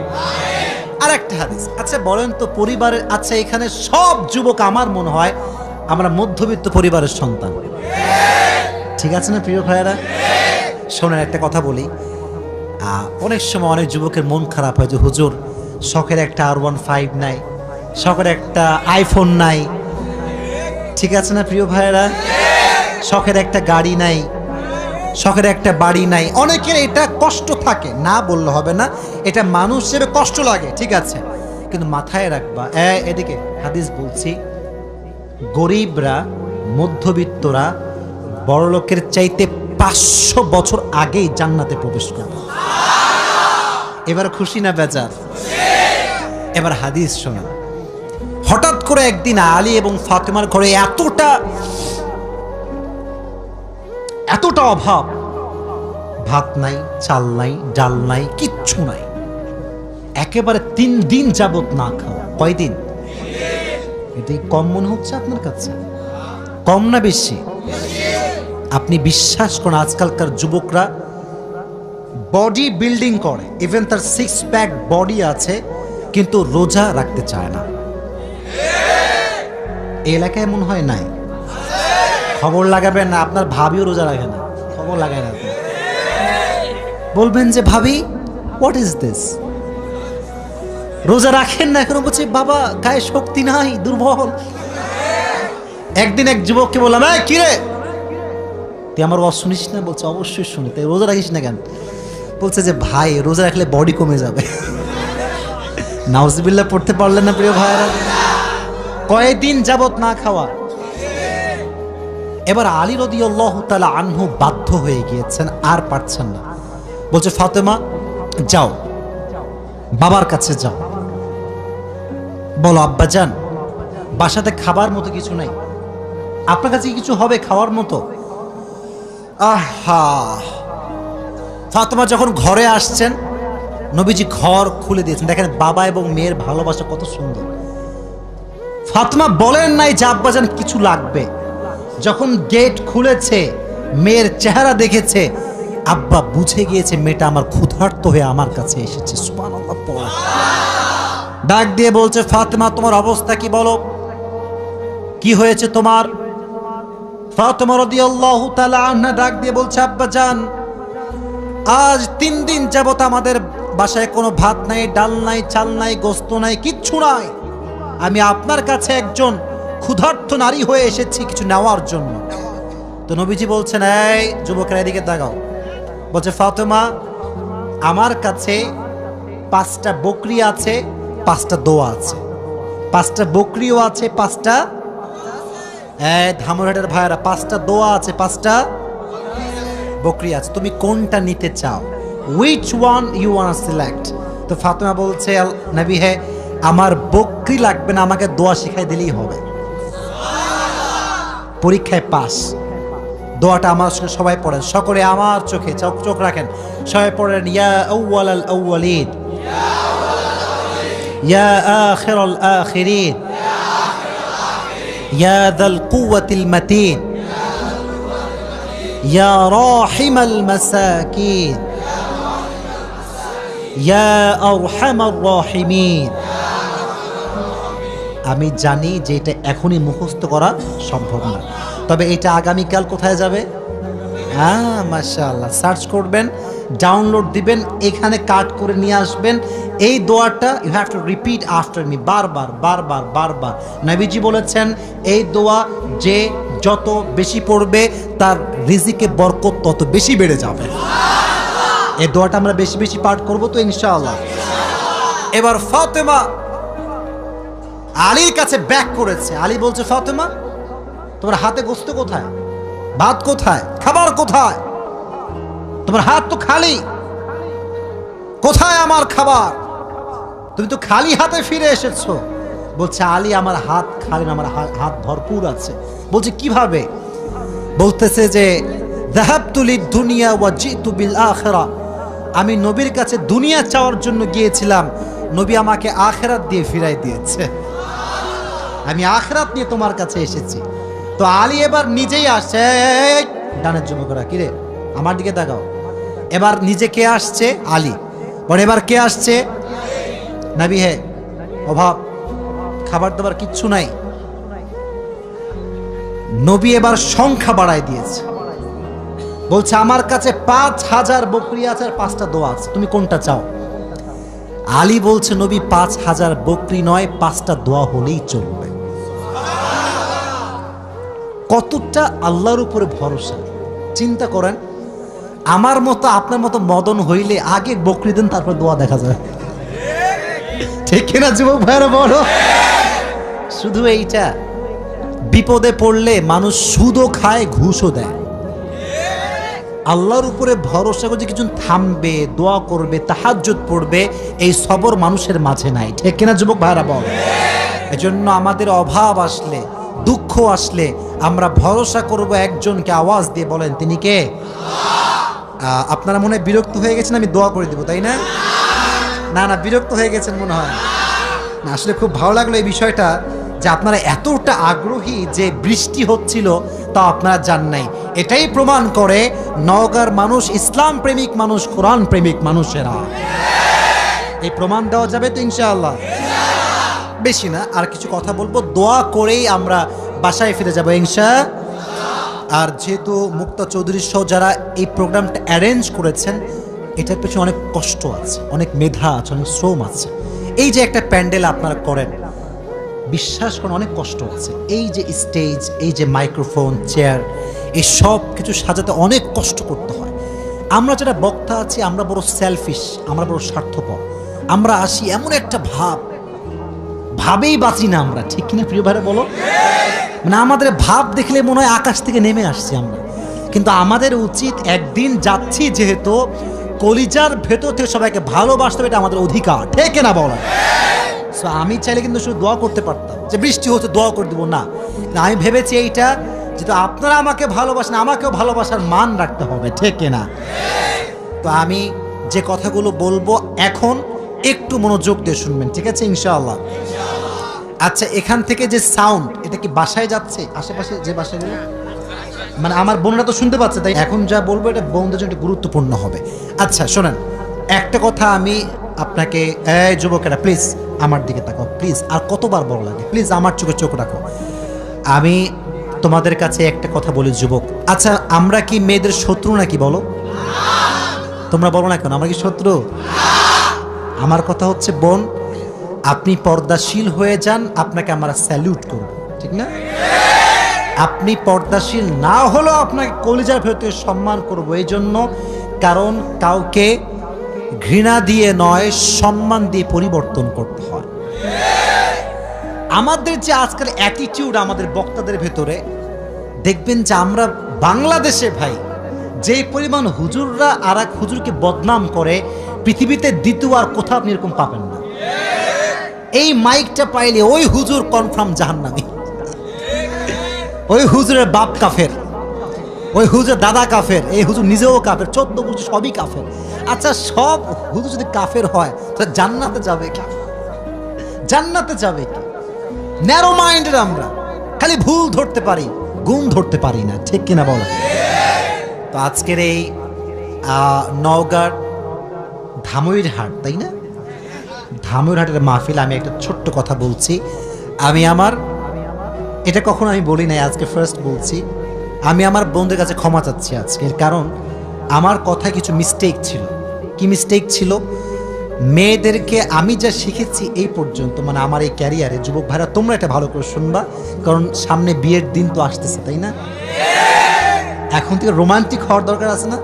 আর একটা হাদিস, আচ্ছা বলেন তো পরিবারের, আচ্ছা এখানে সব যুবক আমার মনে হয় আমরা মধ্যবিত্ত পরিবারের সন্তান, ঠিক আছে না প্রিয় ভাইয়েরা? শোনেন একটা কথা বলি, অনেক সময় অনেক যুবকের মন খারাপ হয় যে হুজুর শখের একটা R15 নাই, শখের একটা আইফোন নাই, ঠিক আছে না প্রিয় ভাইয়েরা? শখের একটা গাড়ি নাই, শখের একটা বাড়ি নাই। অনেকের এটা কষ্ট থাকে, না বললে হবে না, এটা মানুষ হিসেবে কষ্ট লাগে, ঠিক আছে, কিন্তু মাথায় রাখবা, এদিকে হাদিস বলছি, গরিবরা মধ্যবিত্তরা বড়লোকের চাইতে 500 বছর আগেই জান্নাতে প্রবেশ করবে। এবার খুশি না বেজার? এবার হাদিস শোনা। হঠাৎ করে একদিন আলী এবং ফাতেমার ঘরে এতটা অভাব, ভাত নাই, চাল নাই, ডাল নাই, কিচ্ছু নাই, একেবারে 3 দিন যাবত না খাওয়া। কয়দিন? এটাই কম মনে হচ্ছে আপনার কাছে? কম না বেশি? আপনি বিশ্বাস করেন আজকালকার যুবকরা বডি বিল্ডিং করে, ইভেন তার 6 প্যাক বডি আছে, কিন্তু রোজা রাখতে চায় না। এই এলাকায় মনে হয় নাই? খবর লাগাবেন না, আপনার ভাবিও রোজা রাখে না, খবর লাগায় না। বলবেন যে ভাবি হোয়াট ইজ দিস, রোজা রাখেন না এখন? বলছে বাবা গায়ে শক্তি নাই, দুর্বল। একদিন এক যুবককে বললাম, কি রে তুই আমার ওয়াজ শুনিস না? বলছে অবশ্যই শুনি। তাই রোজা রাখিস না কেন? বলছে যে ভাই রোজা রাখলে বডি কমে যাবে। নাউজুবিল্লাহ পড়তে পারলেন না প্রিয় ভাইরা? কয়েকদিন যাবত না খাওয়া। এবার আলী রাদিয়াল্লাহু তাআলা আনহু বাধ্য হয়ে গিয়েছেন, আর পারছেন না। বলছে ফাতেমা যাও, বাবার কাছে যাও, বলো আব্বাজান বাসাতে খাবার মতো কিছু নাই, আপনার কাছে কিছু হবে খাওয়ার মতো? আহা! ফাতেমা যখন ঘরে আসছেন, নবীজি ঘর খুলে দিয়েছেন। দেখেন বাবা এবং মেয়ের ভালোবাসা কত সুন্দর। ফাতেমা বলেন নাই যে আব্বাজান কিছু লাগবে। যখন গেট খুলেছে, মেয়ের চেহারা দেখেছে, আব্বা বুঝে গিয়েছে মেয়েটা আমার ক্ষুধার্ত হয়ে আমার কাছে এসেছে। সুবহানাল্লাহ পড়া। ডাক দিয়ে বলছে ফাতেমা তোমার অবস্থা কি বলো? কি হয়েছে তোমার? ফাতেমা রাদিয়াল্লাহু তাআলা আনহা ডাক দিয়ে বলছে, আব্বাজান, আজ 3 দিন যাবত আমাদের বাসায় কোনো ভাত নাই, ডাল নাই, চাল নাই, গোস্ত নাই, কিচ্ছু নাই। আমি আপনার কাছে একজন ক্ষুধার্ত নারী হয়ে এসেছি কিছু নেওয়ার জন্য। তো নবীজি বলছেন, এই যুবকেরা এদিকে তাকাও। বলছে, ফাতেমা, আমার কাছে 5টা বকরি আছে, 5টা দোয়া আছে। 5টা বকরিও আছে, 5টা ধামরাটের ভাইরা, 5টা দোয়া আছে, 5টা বকরি আছে। তুমি কোনটা নিতে চাও? which one you want to select? তো ফাতেমা বলছে, নবী হে, আমার বকরি লাগবে না, আমাকে দোয়া শিখাই দিলেই হবে। পরীক্ষায় পাস। দোয়াটা আমার সঙ্গে সবাই পড়েন, সকলে আমার চোখে চোখ রাখেন, সবাই পড়েন, ইয়া আউয়ালাল আউয়ালিন, ইয়া আখিরাল আখিরিন, ইয়া যাল কুওয়াতিল মাতিন, ইয়া রাহিমাল মাসাকিন, ইয়া আরহামার রাহিমিন। আমি জানি যে এটা এখনই মুখস্থ করা সম্ভব না, তবে এটা আগামীকাল কোথায় যাবে? মাশাআল্লাহ, সার্চ করবেন, ডাউনলোড দিবেন, এখানে কাট করে নিয়ে আসবেন। এই দোয়াটা you have to repeat after me, বারবার বারবার বারবার। নবীজি বলেছেন, এই দোয়া যে যত বেশি পড়বে তার রিজিকে বরকত তত বেশি বেড়ে যাবে। এই দোয়াটা আমরা বেশি বেশি পাঠ করব তো ইনশাআল্লাহ। এবার ফাতেমা আলীর কাছে ব্যাক করেছে। আলী বলছে, ফাতেমা, তোমার হাতে গোস্ত কোথায়? ভাত কোথায়? খাবার কোথায়? তোমার হাত তো খালি, কোথায় আমার খাবার? তুমি তো খালি হাতে ফিরে এসেছো। বলছে, আলী, আমার হাত খালি না, আমার হাত ভরপুর আছে। বলছে, কিভাবে? বলতেছে যে, যাহাবতু লিদ-দুনিয়া ওয়া জিতু বিল আখিরাহ। আমি নবীর কাছে দুনিয়া চাওয়ার জন্য গিয়েছিলাম, নবী আমাকে আখিরাত দিয়ে ফিরাই দিয়েছে। আমি আখিরাত নিয়ে তোমার কাছে এসেছি। তো আলী এবার নিজেই আসছে। ডানের যুবকরা, কিরে আমার দিকে তাকাও। এবার নিজে কে আসছে? আলী। পরে এবার কে আসছে? নবী হে, অভাব, খাবার দাবার কিচ্ছু নাই। নবী এবার সংখ্যা বাড়ায় দিয়েছে। বলছে, আমার কাছে 5000 বকরি আছে আর 5টা দোয়া আছে, তুমি কোনটা চাও? আলী বলছে, নবী, 5000 বকরি নয়, 5টা দোয়া হলেই চলবে। কতটা আল্লাহর উপরে ভরসা চিন্তা করেন। আমার মতো আপনার মতো মদন হইলে আগে বকরি দেন, তারপর দোয়া দেখা যায়, ঠিক কিনা যুবক ভাইরা? বলো, শুধু এইটা, বিপদে পড়লে মানুষ সুদও খায়, ঘুষও দেয়। আল্লাহর উপরে ভরসা করে কিছু থামবে, দোয়া করবে, তাহাজ্জুদ পড়বে, এই সবর মানুষের মাঝে নাই, ঠিক কিনা যুবক ভাইরা? বল। এজন্য আমাদের অভাব আসলে, দুঃখ আসলে আমরা ভরসা করব একজনকে। আওয়াজ দিয়ে বলেন, তিনি কে? আপনারা মনে হয় বিরক্ত হয়ে গেছেন, আমি দোয়া করে দেব, তাই না? না না, বিরক্ত হয়ে গেছেন মনে হয় না। আসলে খুব ভালো লাগলো এই বিষয়টা, যে আপনারা এতটা আগ্রহী যে বৃষ্টি হচ্ছিল তা আপনারা জান নাই। এটাই প্রমাণ করে নওগাঁর মানুষ ইসলাম প্রেমিক মানুষ, কোরআন প্রেমিক মানুষেরা। এই প্রমাণ দেওয়া যাবে তো ইনশাআল্লাহ? বেশি না, আর কিছু কথা বলবো, দোয়া করেই আমরা বাসায় ফিরে যাবো ইনশাআল্লাহ। আর যেহেতু মুক্তা চৌধুরী সহ যারা এই প্রোগ্রামটা অ্যারেঞ্জ করেছেন, এটার পেছনে অনেক কষ্ট আছে, অনেক মেধা আছে, অনেক শ্রম আছে। এই যে একটা প্যান্ডেল আপনারা করেন, বিশ্বাস করেন অনেক কষ্ট আছে। এই যে স্টেজ, এই যে মাইক্রোফোন, চেয়ার, এই সব কিছু সাজাতে অনেক কষ্ট করতে হয়। আমরা যারা বক্তা আছি, আমরা বড় সেলফিশ, আমরা বড় স্বার্থপর। আমরা আসি এমন একটা ভাবেই বাঁচি না আমরা, ঠিক কিনা প্রিয় ভাইরা? বলো, মানে আমাদের ভাব দেখলে মনে হয় আকাশ থেকে নেমে আসছি আমরা। কিন্তু আমাদের উচিত, একদিন যাচ্ছি যেহেতু, কলিজার ভেতর থেকে সবাইকে ভালোবাসতে হবে, এটা আমাদের অধিকার, ঠিক না? বলা। সো আমি চাইলে কিন্তু শুধু দোয়া করতে পারতাম, যে বৃষ্টি হচ্ছে দোয়া করে দেবো, না। আমি ভেবেছি এইটা, যেহেতু আপনারা আমাকে ভালোবাসেন, আমাকেও ভালোবাসার মান রাখতে হবে, ঠিক না? তো আমি যে কথাগুলো বলবো এখন একটু মনোযোগ দিয়ে শুনবেন, ঠিক আছে ইনশাআল্লাহ? আচ্ছা, এখান থেকে যে সাউন্ড, এটা কি বাসায় যাচ্ছে? আশেপাশে যে বাসাগুলো, মানে আমার বোনরা তো শুনতে পাচ্ছে, তাই এখন যা বলবো এটা বোনদের জন্য গুরুত্বপূর্ণ হবে। আচ্ছা শোনেন, একটা কথা আমি আপনাকে, এই যুবকেরা প্লিজ আমার দিকে তাকাও, প্লিজ। আর কতবার বড় লাগে, প্লিজ আমার চোখে চোখ রাখো। আমি তোমাদের কাছে একটা কথা বলি যুবক, আচ্ছা আমরা কি মেয়েদের শত্রু নাকি বলো? তোমরা বলো না কেন আমরা কি শত্রু? আমার কথা হচ্ছে বোন, আপনি পর্দাশীল হয়ে যান, আপনাকে আমরা স্যালুট করব, ঠিক না? আপনি পর্দাশীল না হলেও আপনাকে কলিজার ভেতরে সম্মান করব, এই জন্য কারণ কাউকে ঘৃণা দিয়ে নয়, সম্মান দিয়ে পরিবর্তন করতে হয়। আমাদের যে আজকাল অ্যাটিটিউড আমাদের বক্তাদের ভেতরে, দেখবেন যে আমরা বাংলাদেশে ভাই যেই পরিমাণ হুজুররা আর এক হুজুরকে বদনাম করে, পৃথিবীতে দ্বিতীয় আর কোথাও আপনি এরকম পাবেন না। এই মাইকটা পাইলে ওই হুজুর কনফার্ম জাহান্নামী, ওই হুজুরের বাপ কাফের, ওই হুজুর দাদা কাফের, এই হুজুর নিজেও কাফের, 14 হুজুর সবই কাফের। আচ্ছা সব হুজুর যদি কাফের হয় তাহলে জান্নাতে যাবে কি? জান্নাতে যাবে কি? ন্যারো মাইন্ডেড আমরা, খালি ভুল ধরতে পারি, গুণ ধরতে পারি না, ঠিক কিনা বলো? তো আজকের এই নওগাঁর ধামইরহাট, তাই না? ধামইরহাটের মাহফিল, আমি একটা ছোট্ট কথা বলছি। আমি আমার এটা কখনো আমি বলি নাই, আজকে ফার্স্ট বলছি। আমি আমার বন্ধুদের কাছে ক্ষমা চাচ্ছি আজকের, কারণ আমার কথায় কিছু মিস্টেক ছিল। কি মিস্টেক ছিল? মেয়েদেরকে আমি যা শিখেছি এই পর্যন্ত, মানে আমার এই ক্যারিয়ারে, যুবক ভাইরা তোমরা এটা ভালো করে শুনবা, কারণ সামনে বিয়ের দিন তো আসতেছে, তাই না? এখন থেকে রোমান্টিক হওয়ার দরকার আছে না?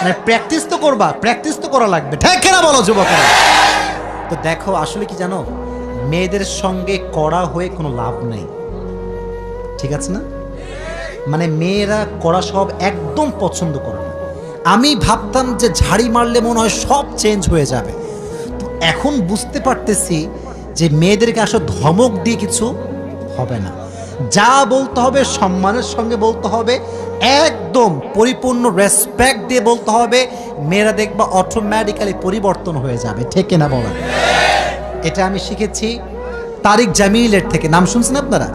মানে প্র্যাকটিস তো করবা, প্র্যাকটিস তো করা লাগবে, ঠিক কিনা বলো যুবকেরা? তো দেখো আসলে কি জানো, মেয়েদের সঙ্গে কড়া হয়ে কোনো লাভ নেই, ঠিক আছে না? মানে মেয়েরা কড়া সব একদম পছন্দ করে না। আমি ভাবতাম যে ঝাড়ি মারলে মনে হয় সব চেঞ্জ হয়ে যাবে, তো এখন বুঝতে পারতেছি যে মেয়েদেরকে আসলে ধমক দিয়ে কিছু হবে না। যা বলতে হবে সম্মানের সঙ্গে বলতে হবে, একদম পরিপূর্ণ রেসপেক্ট দিয়ে বলতে হবে। মেয়েরা দেখবা অটোমেটিক্যালি পরিবর্তন হয়ে যাবে, ঠিক কিনা বলা? এটা আমি শিখেছি তারিক জামিলের থেকে। নাম শুনছেন আপনারা?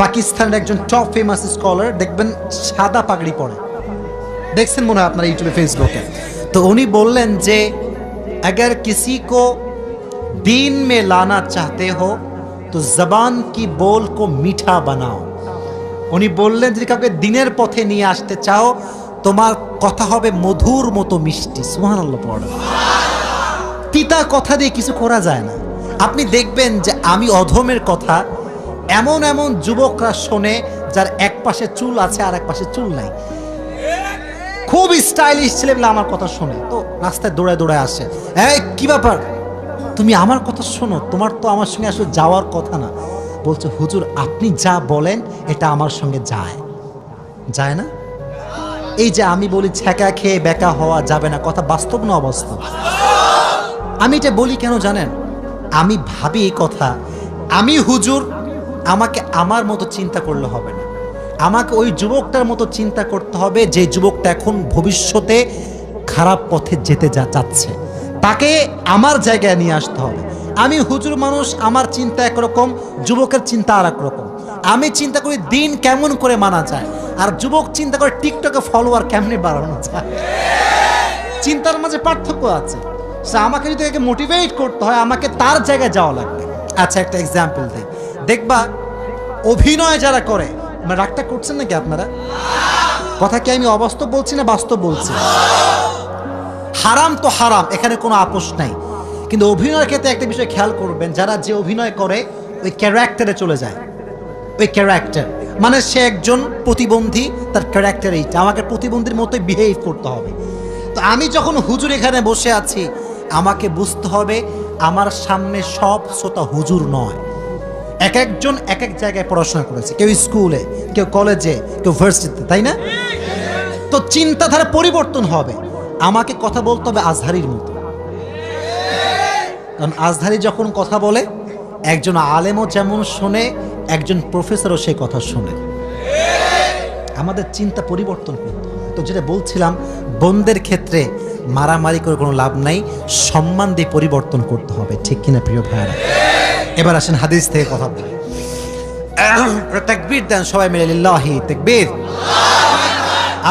পাকিস্তানের একজন টপ ফেমাস স্কলার, দেখবেন সাদা পাগড়ি পরে, দেখছেন মনে হয় আপনারা ইউটিউবে ফেসবুকে। তো উনি বললেন যে अगर किसी को दीन में लाना चाहते हो तो जबान की बोल को मीठा बनाओ। উনি বললেন যদি কাউকে দিনের পথে নিয়ে আসতে চাও, তোমার কথা হবে মধুর মতো মিষ্টি। সুবহানাল্লাহ পড়া। তিতা কথা দিয়ে কিছু করা যায় না। আপনি দেখবেন যে আমি অধমের কথা এমন এমন যুবকরা শোনে যার এক পাশে চুল আছে আর এক পাশে চুল নাই, খুব স্টাইলিশ ছেলেগুলো আমার কথা শোনে, তো রাস্তায় দৌড়ায় দৌড়ায় আসে, এই কি ব্যাপার তুমি আমার কথা শোনো, তোমার তো আমার সঙ্গে আসলে যাওয়ার কথা না। বলছে হুজুর আপনি যা বলেন এটা আমার সঙ্গে যায়, যায় না? এই যে আমি বলি ছ্যাঁকা খেয়ে বেকা হওয়া যাবে না, কথা বাস্তব না অবাস্তব? আমি এটা বলি কেন জানেন? আমি ভাবি এই কথা, আমি হুজুর, আমাকে আমার মতো চিন্তা করলে হবে না, আমাকে ওই যুবকটার মতো চিন্তা করতে হবে যে যুবকটা এখন ভবিষ্যতে খারাপ পথে যেতে চাচ্ছে, তাকে আমার জায়গায় নিয়ে আসতে হবে। আমি হুজুর মানুষ, আমার চিন্তা একরকম, যুবকের চিন্তা আর এক রকম। আমি চিন্তা করি দিন কেমন করে মানা যায়, আর যুবক চিন্তা করে টিকটকে ফলোয়ার কেমনে বাড়ানো যায়। চিন্তার মাঝে পার্থক্য আছে। আমাকে যদি একে মোটিভেট করতে হয়, আমাকে তার জায়গায় যাওয়া লাগবে। আচ্ছা একটা এক্সাম্পল দিই, দেখবা অভিনয় যারা করে, মানে রাগটা করছেন নাকি আপনারা? কথা কি আমি অবাস্তব বলছি না বাস্তব বলছি? হারাম তো হারাম, এখানে কোনো আপোষ নাই, কিন্তু অভিনয়ের ক্ষেত্রে একটা বিষয় খেয়াল করবেন, যারা যে অভিনয় করে ওই ক্যারেক্টারে চলে যায়। ওই ক্যারেক্টার মানে সে একজন প্রতিবন্ধী, তার ক্যারেক্টার এইটা, আমাকে প্রতিবন্ধীর মতোই বিহেভ করতে হবে। তো আমি যখন হুজুর এখানে বসে আছি, আমাকে বুঝতে হবে আমার সামনে সব শ্রোতা হুজুর নয়, এক একজন এক এক জায়গায় পড়াশোনা করেছে, কেউ স্কুলে, কেউ কলেজে, কেউ ভার্সিটিতে, তাই না? তো চিন্তাধারা পরিবর্তন হবে। আমাকে কথা বলতে হবে আজহারির মতো, কারণ আজহারি যখন কথা বলে একজন আলেমও যেমন শোনে, একজন প্রফেসরও সেই কথা শোনে। আমাদের চিন্তা পরিবর্তন করতে হবে। তো যেটা বলছিলাম, বোনদের ক্ষেত্রে মারামারি করে কোনো লাভ নাই, সম্মান দিয়ে পরিবর্তন করতে হবে, ঠিক কিনা প্রিয় ভাইরা? এবার আসেন হাদিস থেকে কথা বলি। তাকবীর দেন সবাই মিলে, লিল্লাহি তাকবীর,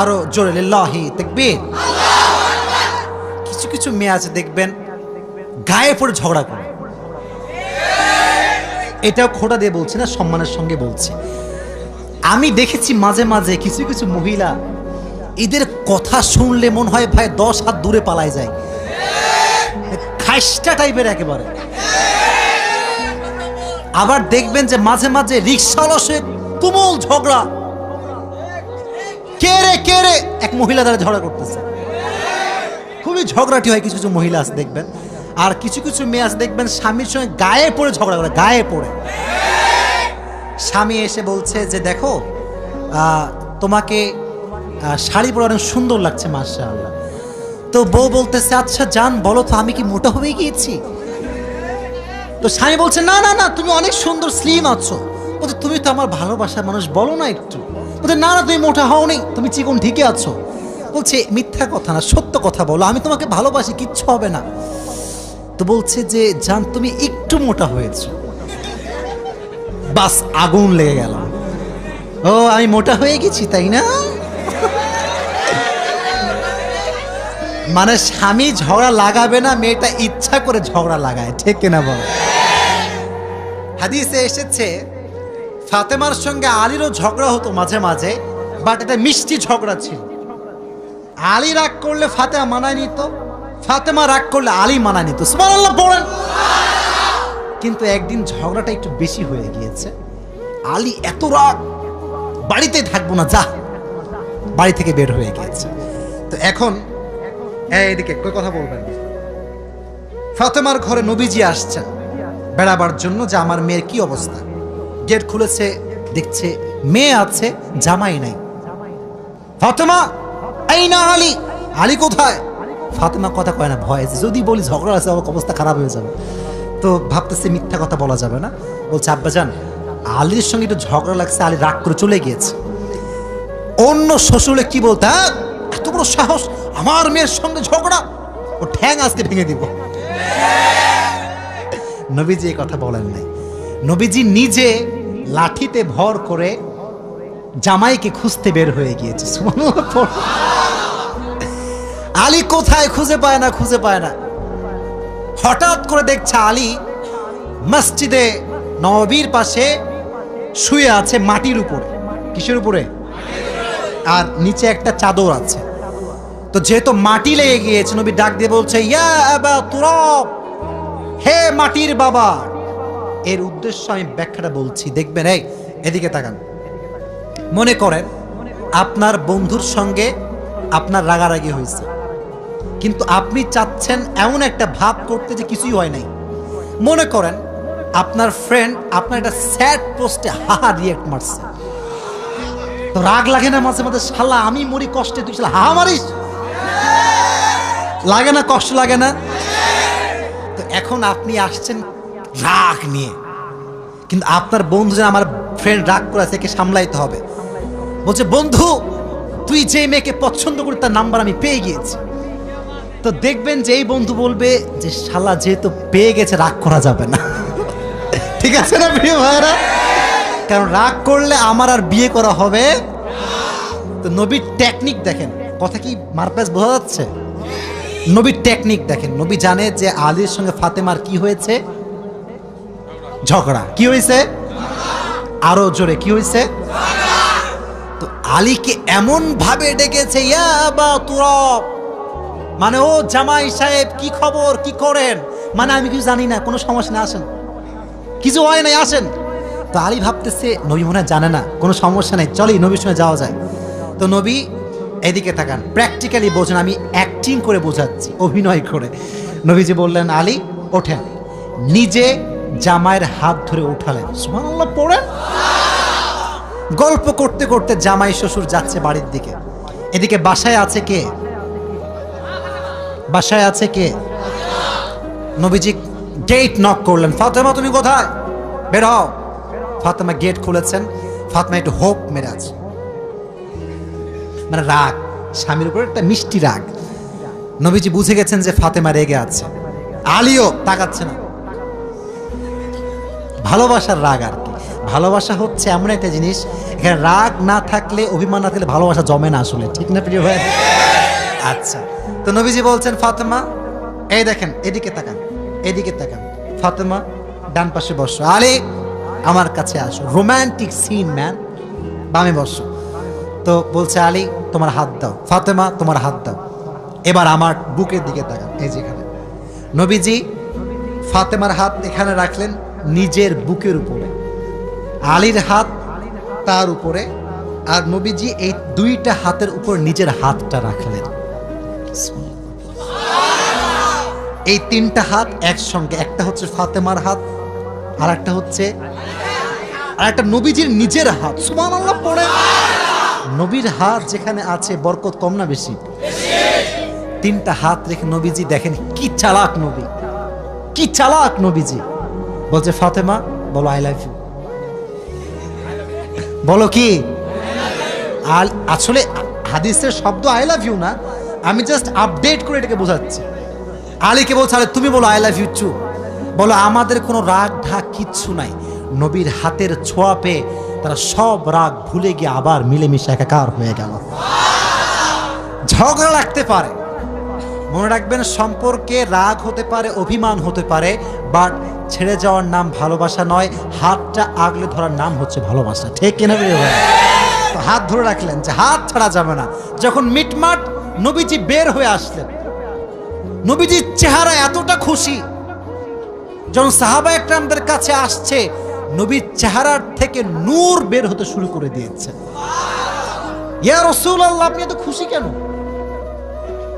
আরো জোরে লিল্লাহি তাকবীর। কিছু কিছু মেয়ে আছে দেখবেন গায়ে পড়ে ঝগড়া করে, এটাও খোটা দিয়ে বলছি না, সম্মানের সঙ্গে বলছি। আমি দেখেছি মাঝে মাঝে কিছু কিছু মহিলা, এদের কথা শুনলে মনে হয় ভাই 10 হাত দূরে পালায় যায়, খাইস্টা টাইপের একেবারে। আবার দেখবেন যে মাঝে মাঝে রিক্সাওয়ালার সঙ্গে তুমুল ঝগড়া, কে রে এক মহিলা দ্বারা ঝগড়া করতেছে, খুবই ঝগড়াটি হয়। কিছু কিছু মহিলা আছে দেখবেন, আর কিছু কিছু মেয়ে আছে দেখবেন স্বামীর সঙ্গে গায়ে পড়ে ঝগড়া করে, গায়ে পড়ে। স্বামী এসে বলছে যে দেখো তোমাকে শাড়ি পরে অনেক সুন্দর লাগছে মাশাআল্লাহ। তো বউ বলতেছে আচ্ছা জান বলো তো আমি কি মোটা হয়ে গিয়েছি? তো স্বামী বলছে না না না তুমি অনেক সুন্দর স্লিম আছো। বলছে তুমি তো আমার ভালোবাসার মানুষ, বলো না একটু। বলছে না না তুমি মোটা হওনি, তুমি চিকন ঠিকই আছো। বলছে মিথ্যা কথা না, সত্য কথা বলো, আমি তোমাকে ভালোবাসি, কিচ্ছু হবে না। তো বলছে যে জান তুমি একটু মোটা হয়েছো। বাস আগুন লেগে গেল, ও আমি মোটা হয়ে গেছি তাই না? মানে স্বামী ঝগড়া লাগাবে না, মেয়েটা ইচ্ছা করে ঝগড়া লাগায়, ঠিক কিনা বল? হাদিসে এসেছে ফাতেমার সঙ্গে আলীরও ঝগড়া হতো মাঝে মাঝে, বাট এটা মিষ্টি ঝগড়া ছিল। আলী রাগ করলে ফাতেমা মানায় নিত, ফাতেমা রাগ করলে আলী মানায় নিত। সুবহানাল্লাহ বলেন। কিন্তু একদিন ঝগড়াটা একটু বেশি হয়ে গিয়েছে, আলী এত রাগ, বাড়িতে থাকবো না, যা, বাড়ি থেকে বের হয়ে গিয়েছে। তো এখন এইদিকে কই কথা বলবেন, ফাতেমার ঘরে নবীজি আসছেন বেড়াবার জন্য যে আমার মেয়ের কি অবস্থা। গেট খুলেছে, দেখছে মেয়ে আছে, জামাই নাই। ফাতেমা এই না আলী, আলী কোথায়? ফাতেমা কথা কয় না, ভয়, যদি বলি ঝগড়া আছে আমার অবস্থা খারাপ হয়ে যাবে। তো ভাবতেছে মিথ্যা কথা বলা যাবে না, বলছে আব্বাজান আলীর সঙ্গে একটু ঝগড়া লাগছে, আলী রাগ করে চলে গিয়েছে। অন্য শ্বশুরে কি বলতে, হ্যাঁ এত বড় সাহস আমার মেয়ের সঙ্গে ঝগড়া, ও ঠ্যাং আজকে ভেঙে দিব। নবীজি এই কথা বলেন নাই, নবীজি নিজে লাঠিতে ভর করে জামাইকে খুঁজতে বের হয়ে গিয়েছে। আলী কোথায় খুঁজে পায় না, খুঁজে পায় না। হঠাৎ করে দেখছে আলী মসজিদে নববীর পাশে শুয়ে আছে মাটির উপরে। কিসের উপরে? আর নিচে একটা চাদর আছে। তো যেহেতু মাটি লেগে গিয়েছে, নবী ডাক দিয়ে বলছে ইয়া আবা তুরাব, হে মাটির বাবা। এর উদ্দেশ্য আমি ব্যাখ্যাটা বলছি, দেখবেন। এই এদিকে তাকান। মনে করেন আপনার বন্ধুর সঙ্গে আপনার রাগারাগি হয়েছে, কিন্তু আপনি চাচ্ছেন এমন একটা ভাব করতে যে কিছুই হয় নাই। মনে করেন আপনার ফ্রেন্ড আপনার একটা স্যাড পোস্টে হাহা রিয়েক্ট মারছে, তো রাগ লাগে না মাঝে মাঝে, শালা আমি মরি কষ্টে তুই শালা হাহা মারিস? লাগে না, কষ্ট লাগে না? তো এখন আপনি আসছেন রাগ নিয়ে, কিন্তু আপনার বন্ধু যেন আমার ফ্রেন্ড রাগ করেছে, একে সামলাইতে হবে। বলছে বন্ধু তুই যে মেয়েকে পছন্দ করি তার নাম্বার আমি পেয়ে গিয়েছি। তো দেখবেন যে এই বন্ধু বলবে যে শালা যেহেতু পেয়ে গেছে রাগ করা যাবে না। ঠিক আছে না প্রিয় ভাইরা? কারণ রাগ করলে আমার আর বিয়ে করা হবে। তো নবীর টেকনিক দেখেন, কথা কি মারপ্যাচ বোঝা যাচ্ছে? নবীর টেকনিক দেখেন। নবী জানে যে আলীর সঙ্গে ফাতেমার কি হয়েছে, ঝগড়া। কি হয়েছে? আরো জোরে কি হয়েছে? তো আলীকে এমন ভাবে ডেকেছে ইয়া আবা তুরাব, মানে ও জামাই সাহেব কি খবর, কি করেন? মানে আমি কিছু জানি না, কোনো সমস্যা না, আসেন, কিছু হয় নাই, আসেন। তো আলী ভাবতেছে নবী মনে হয় জানে না, কোনো সমস্যা নেই, চলেই নবীর সঙ্গে যাওয়া যায়। তো নবী এদিকে তাকান, প্র্যাকটিক্যালি বোঝেন, আমি অ্যাক্টিং করে বোঝাচ্ছি, অভিনয় করে। নবীজি বললেন আলী ওঠেন, নিজে জামাইয়ের হাত ধরে উঠালেন। সুবহানাল্লাহ পড়েন। গল্প করতে করতে জামাই শ্বশুর যাচ্ছে বাড়ির দিকে। এদিকে বাসায় আছে কে? বাসায় আছে কে? নবীজি গেট নক করলেন, ফাতেমা তুমি কোথায়, বের হও। ফাতেমা গেট খুলেছেন, ফাতেমা একটু হোপ মেরে আছে, মানে রাগ, স্বামীর উপর একটা মিষ্টি রাগ। নবীজি বুঝে গেছেন যে ফাতেমা রেগে আছে। আলীও তাকাচ্ছে না, ভালোবাসার রাগ আর কি। ভালোবাসা হচ্ছে এমন একটা জিনিস, এখানে রাগ না থাকলে, অভিমান না থাকলে ভালোবাসা জমে না আসলে, ঠিক না প্রিয় ভাই? আচ্ছা, তো নবীজি বলছেন ফাতেমা এই দেখেন, এদিকে তাকান, এদিকে তাকান। ফাতেমা ডান পাশে বসো, আলী আমার কাছে আসো, রোম্যান্টিক সিন ম্যান, বামে বসো। তো বলছে আলী তোমার হাত দাও, ফাতেমা তোমার হাত দাও, এবার আমার বুকের দিকে তাকান। এই যেখানে নবীজি ফাতেমার হাত এখানে রাখলেন নিজের বুকের উপরে, আলীর হাত তার উপরে, আর নবীজি এই দুইটা হাতের উপর নিজের হাতটা রাখলেন। এই তিনটা হাত একসঙ্গে, একটা হচ্ছে ফাতেমার হাত, আর একটা হচ্ছে আর একটা নবীজির নিজের হাত। সুবহানাল্লাহ পড়ে। নবীর হাত যেখানে আছে বরকত কম না বেশি? তিনটা হাত রেখে নবীজি দেখেন কি চালাক নবী, কি চালাক নবীজি। বলছে ফাতেমা বলো আই লাভ ইউ, বলো কি। আসলে হাদিসের শব্দ আই লাভ ইউ না, আমি জাস্ট আপডেট করে এটাকে বোঝাচ্ছি। আলীকে বলছে আরে তুমি বলো আই লাভ ইউ টু, বলো আমাদের কোনো রাগ ঢাক কিচ্ছু নাই। নবীর হাতের ছোঁয়া পেয়ে তারা সব রাগ ভুলে গিয়ে আবার মিলেমিশে একাকার হয়ে গেল। ঝগড়া লাগতে পারে, মনে রাখবেন সম্পর্কে রাগ হতে পারে, অভিমান হতে পারে, বাট ছেড়ে যাওয়ার নাম ভালোবাসা নয়, হাতটা আগলে ধরার নাম হচ্ছে ভালোবাসা। ঠিক কিনা ভাই? তো হাত ধরে রাখলেন যে হাত ছাড়া যাবে না। যখন মিটমাট নবীজি বের হয়ে আসলেন, নবীজির চেহারা এতটা খুশি, যখন সাহাবা একরামদের কাছে আসছে নবীর চেহারার থেকে নূর বের হতে শুরু করে দিয়েছে। ইয়া রাসূলুল্লাহ আপনি এত খুশি কেন?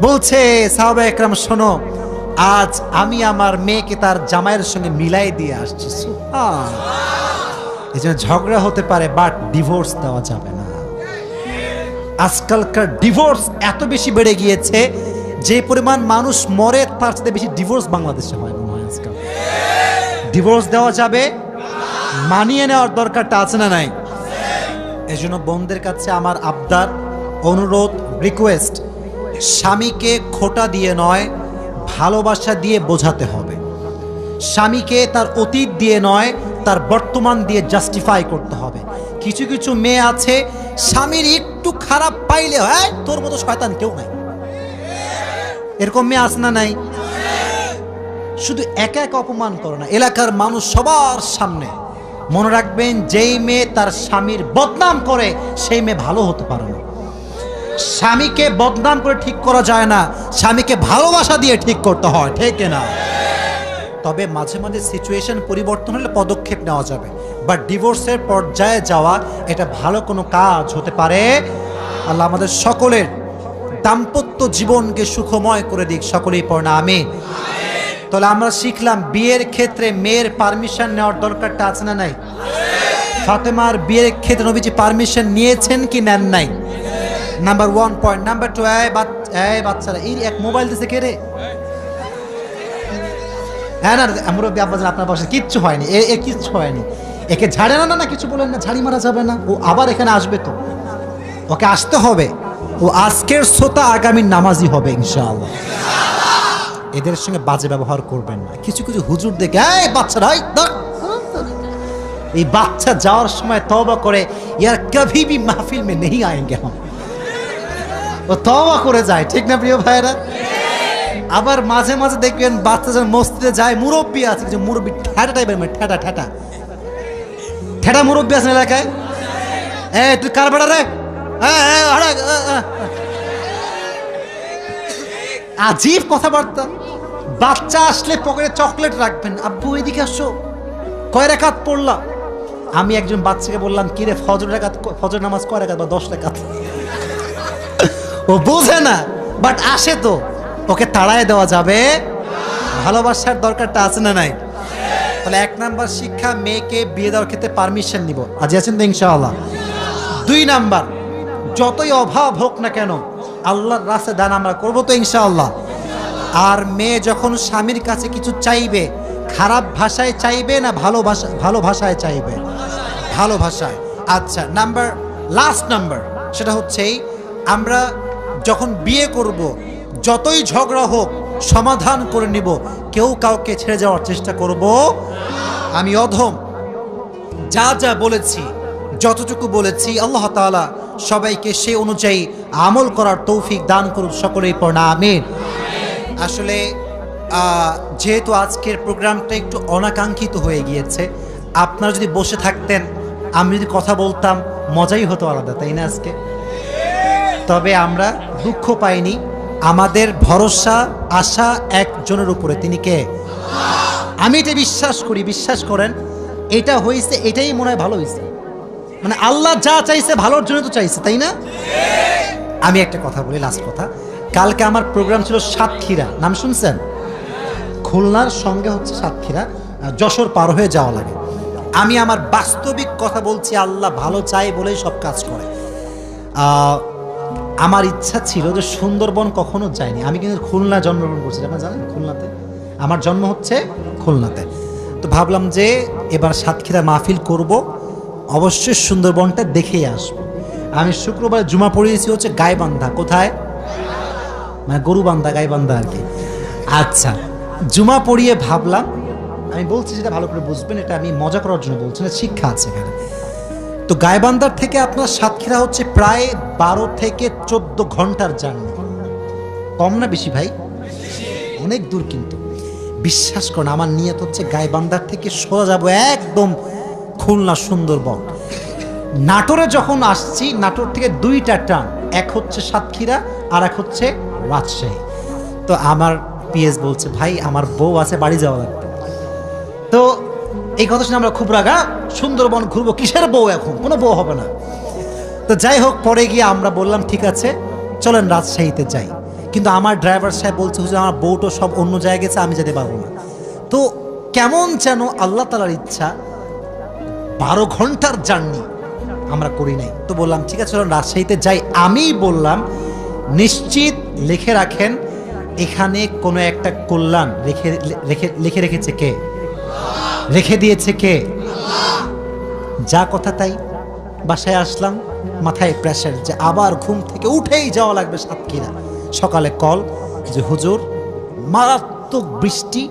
বলছে সাহাবা একরাম শোনো, আজ আমি আমার মেয়েকে তার জামাইয়ের সঙ্গে মিলাই দিয়ে আসছি। এই জন্য ঝগড়া হতে পারে বাট ডিভোর্স দেওয়া যাবে না। আজকালকার ডিভোর্স এত বেশি বেড়ে গিয়েছে, যে পরিমাণ মানুষ মরে তার সাথে বেশি ডিভোর্স বাংলাদেশে হয় মনে হয় আজকাল। ডিভোর্স দেওয়া যাবে, মানিয়ে নেওয়ার দরকারটা আছে না নাই? এই জন্য বোনদের কাছে আমার আবদার, অনুরোধ, রিকোয়েস্ট, স্বামীকে খোটা দিয়ে নয় ভালোবাসা দিয়ে বোঝাতে হবে। স্বামীকে তার অতীত দিয়ে নয় তার বর্তমান দিয়ে জাস্টিফাই করতে হবে। কিছু কিছু মেয়ে আছে স্বামীর একটু খারাপ পাইলে হয় তোর মতো শয়তান কেউ নাই, এরকম মেয়ে আছে না নাই? শুধু একা একা অপমান করো না, এলাকার মানুষ সবার সামনে। মনে রাখবেন যেই মেয়ে তার স্বামীর বদনাম করে সেই মেয়ে ভালো হতে পারে না। স্বামীকে বদনাম করে ঠিক করা যায় না, স্বামীকে ভালোবাসা দিয়ে ঠিক করতে হয়। ঠিক না? তবে মাঝে মাঝে সিচুয়েশন পরিবর্তন হলে পদক্ষেপ নেওয়া যাবে, বাট ডিভোর্সের পর্যায়ে যাওয়া এটা ভালো কোনো কাজ হতে পারে। আল্লাহ আমাদের সকলের দাম্পত্য জীবনকে সুখময় করে দিক, সকলেই পড়না আমিন। তাহলে আমরা শিখলাম বিয়ের ক্ষেত্রে মেয়ের পারমিশন নেওয়ার দরকারটা আছে না নাই? ফাতেমার বিয়ের ক্ষেত্রে নবীজি পারমিশন নিয়েছেন কি নেন নাই? Number 1 point. নাম্বার 2, এই বাচ্চারা এই এক মোবাইল দিছে কে রে? হ্যাঁ না মুরব্বী আব্বাজান আপনার বাসা কিচ্ছু হয়নি, এ কিচ্ছু হয়নি, একে ঝাড়ে না না কিছু বলেন না, ঝাড়ি মারা যাবে না, ও আবার এখানে আসবে তো, ওকে আসতে হবে, ও আজকের শ্রোতা আগামী নামাজি হবে ইনশাআল্লাহ। এদের সঙ্গে বাজে ব্যবহার করবেন না। কিছু কিছু হুজুর দেখে এই বাচ্চারা এই বাচ্চা যাওয়ার সময় তওবা করে ইয়ার কভি ভি মাহফিল মে নেহি আয়েঙ্গে হাম, ও তওবা করে যায়। ঠিক না প্রিয় ভাইরা? আবার মাঝে মাঝে দেখবেন বাচ্চা যখন মসজিদে যায়, মুরব্বী আছে কিছু মুরব্বী ঠেটা টাইপের, ঠেটা ঠেটা ঠেটা মুরব্বী আছে এলাকায়। তুই কার বেড়া রে, আজীব কথাবার্তা। বাচ্চা আসলে পকেটে চকলেট রাখবেন, আব্বু এইদিকে আসো, কয় রাকাত পড়লা? আমি একজন বাচ্চাকে বললাম কি রে ফজর নামাজ কয় রাকাত বা 10 রাকাত? ও বোঝে না বাট আসে তো, ওকে তাড়ায় দেওয়া যাবে? ভালোবাসার দরকারটা আছে না নাই? তাহলে 1 নাম্বার শিক্ষা, মেয়েকে বিয়ে দেওয়ার ক্ষেত্রে পারমিশন নিব। আজ আছেন তো ইনশাআল্লাহ। 2 নাম্বার, যতই অভাব হোক না কেন আল্লাহর রাস্তায় দান আমরা করবো তো ইনশাআল্লাহ। আর মেয়ে যখন স্বামীর কাছে কিছু চাইবে, খারাপ ভাষায় চাইবে না ভালো ভাষায় চাইবে? ভালো ভাষায়। আচ্ছা লাস্ট নাম্বার, সেটা হচ্ছে আমরা যখন বিয়ে করব যতই ঝগড়া হোক সমাধান করে নিব, কেউ কাউকে ছেড়ে যাওয়ার চেষ্টা করব। আমি অধম, যা যা বলেছি, যতটুকু বলেছি আল্লাহ তাআলা সবাইকে সে অনুযায়ী আমল করার তৌফিক দান করুন, সকলেই পড়না আমিন। আসলে যেহেতু আজকের প্রোগ্রামটা একটু অনাকাঙ্ক্ষিত হয়ে গিয়েছে, আপনারা যদি বসে থাকতেন, আমি যদি কথা বলতাম, মজাই হতো আলাদা, তাই না আজকে? তবে আমরা দুঃখ পাইনি, আমাদের ভরসা আশা একজনের উপরে, তিনি কে? আমি এটা বিশ্বাস করি, বিশ্বাস করেন, এটা হয়েছে, এটাই মনে হয় ভালো হয়েছে। মানে আল্লাহ যা চাইছে ভালোর জন্য তো চাইছে, তাই না? আমি একটা কথা বলি, লাস্ট কথা। কালকে আমার প্রোগ্রাম ছিল সাতক্ষীরা, নাম শুনছেন? খুলনার সঙ্গে হচ্ছে সাতক্ষীরা, যশোর পার হয়ে যাওয়া লাগে। আমি আমার বাস্তবিক কথা বলছি, আল্লাহ ভালো চায় বলেই সব কাজ করে। আমার ইচ্ছা ছিল যে সুন্দরবন কখনো যায়নি, আমি কিন্তু খুলনা জন্মগ্রহণ করছি, আপনারা জানেন খুলনাতে আমার জন্ম হচ্ছে খুলনাতে। তো ভাবলাম যে এবার সাতক্ষীরা মাহফিল করব, অবশ্যই সুন্দরবনটা দেখেই আসবো। আমি শুক্রবার জুমা পড়িয়েছি হচ্ছে গাইবান্ধা, কোথায়? মানে গরুবান্ধা, গাইবান্ধা আর কি। আচ্ছা, জুমা পড়িয়ে ভাবলাম, আমি বলছি যেটা ভালো করে বুঝবেন, এটা আমি মজা করার জন্য বলছি না, শিক্ষা আছে এখানে। তো গাইবান্ধার থেকে আপনার সাতক্ষীরা হচ্ছে প্রায় 12 থেকে 14 ঘন্টার জার্নি। কম না বেশি ভাই? অনেক দূর। কিন্তু বিশ্বাস করুন, আমার নিয়ত হচ্ছে গাইবান্ধার থেকে সোজা যাবো একদম খুলনা সুন্দরবন। নাটোরে যখন আসছি, নাটোর থেকে 2টা ট্রাম, এক হচ্ছে সাতক্ষীরা আর এক হচ্ছে রাজশাহী। তো আমার পিএস বলছে, ভাই আমার বউ আছে, বাড়ি যাওয়া লাগবে। তো এই কথা শুনে আমরা খুব রাগা, সুন্দরবন ঘুরবো, কিসের বউ, এখন কোনো বউ হবে না। তো যাই হোক, পরে গিয়ে আমরা বললাম ঠিক আছে চলেন রাজশাহীতে যাই। কিন্তু আমার ড্রাইভার সাহেব বলছে, হুজুর আমার বউটা সব অন্য জায়গায় গেছে, আমি যেতে পারবো না। তো কেমন যেন আল্লাহ তাআলার ইচ্ছা 12 ঘন্টার জার্নি আমরা করি নাই। তো বললাম ঠিক আছে চলেন রাজশাহীতে যাই। আমি বললাম নিশ্চিত লিখে রাখেন, এখানে কোনো একটা কল্যাণ লিখে রেখেছে কে? রেখে দিয়েছে কে? যা কথা তাই। বাসায় আসলাম, মাথায় প্রেশার যে আবার ঘুম থেকে উঠেই যাওয়া লাগবে সাতক্ষীরা। সকালে কল যে হুজুর মারাত্মক বৃষ্টি,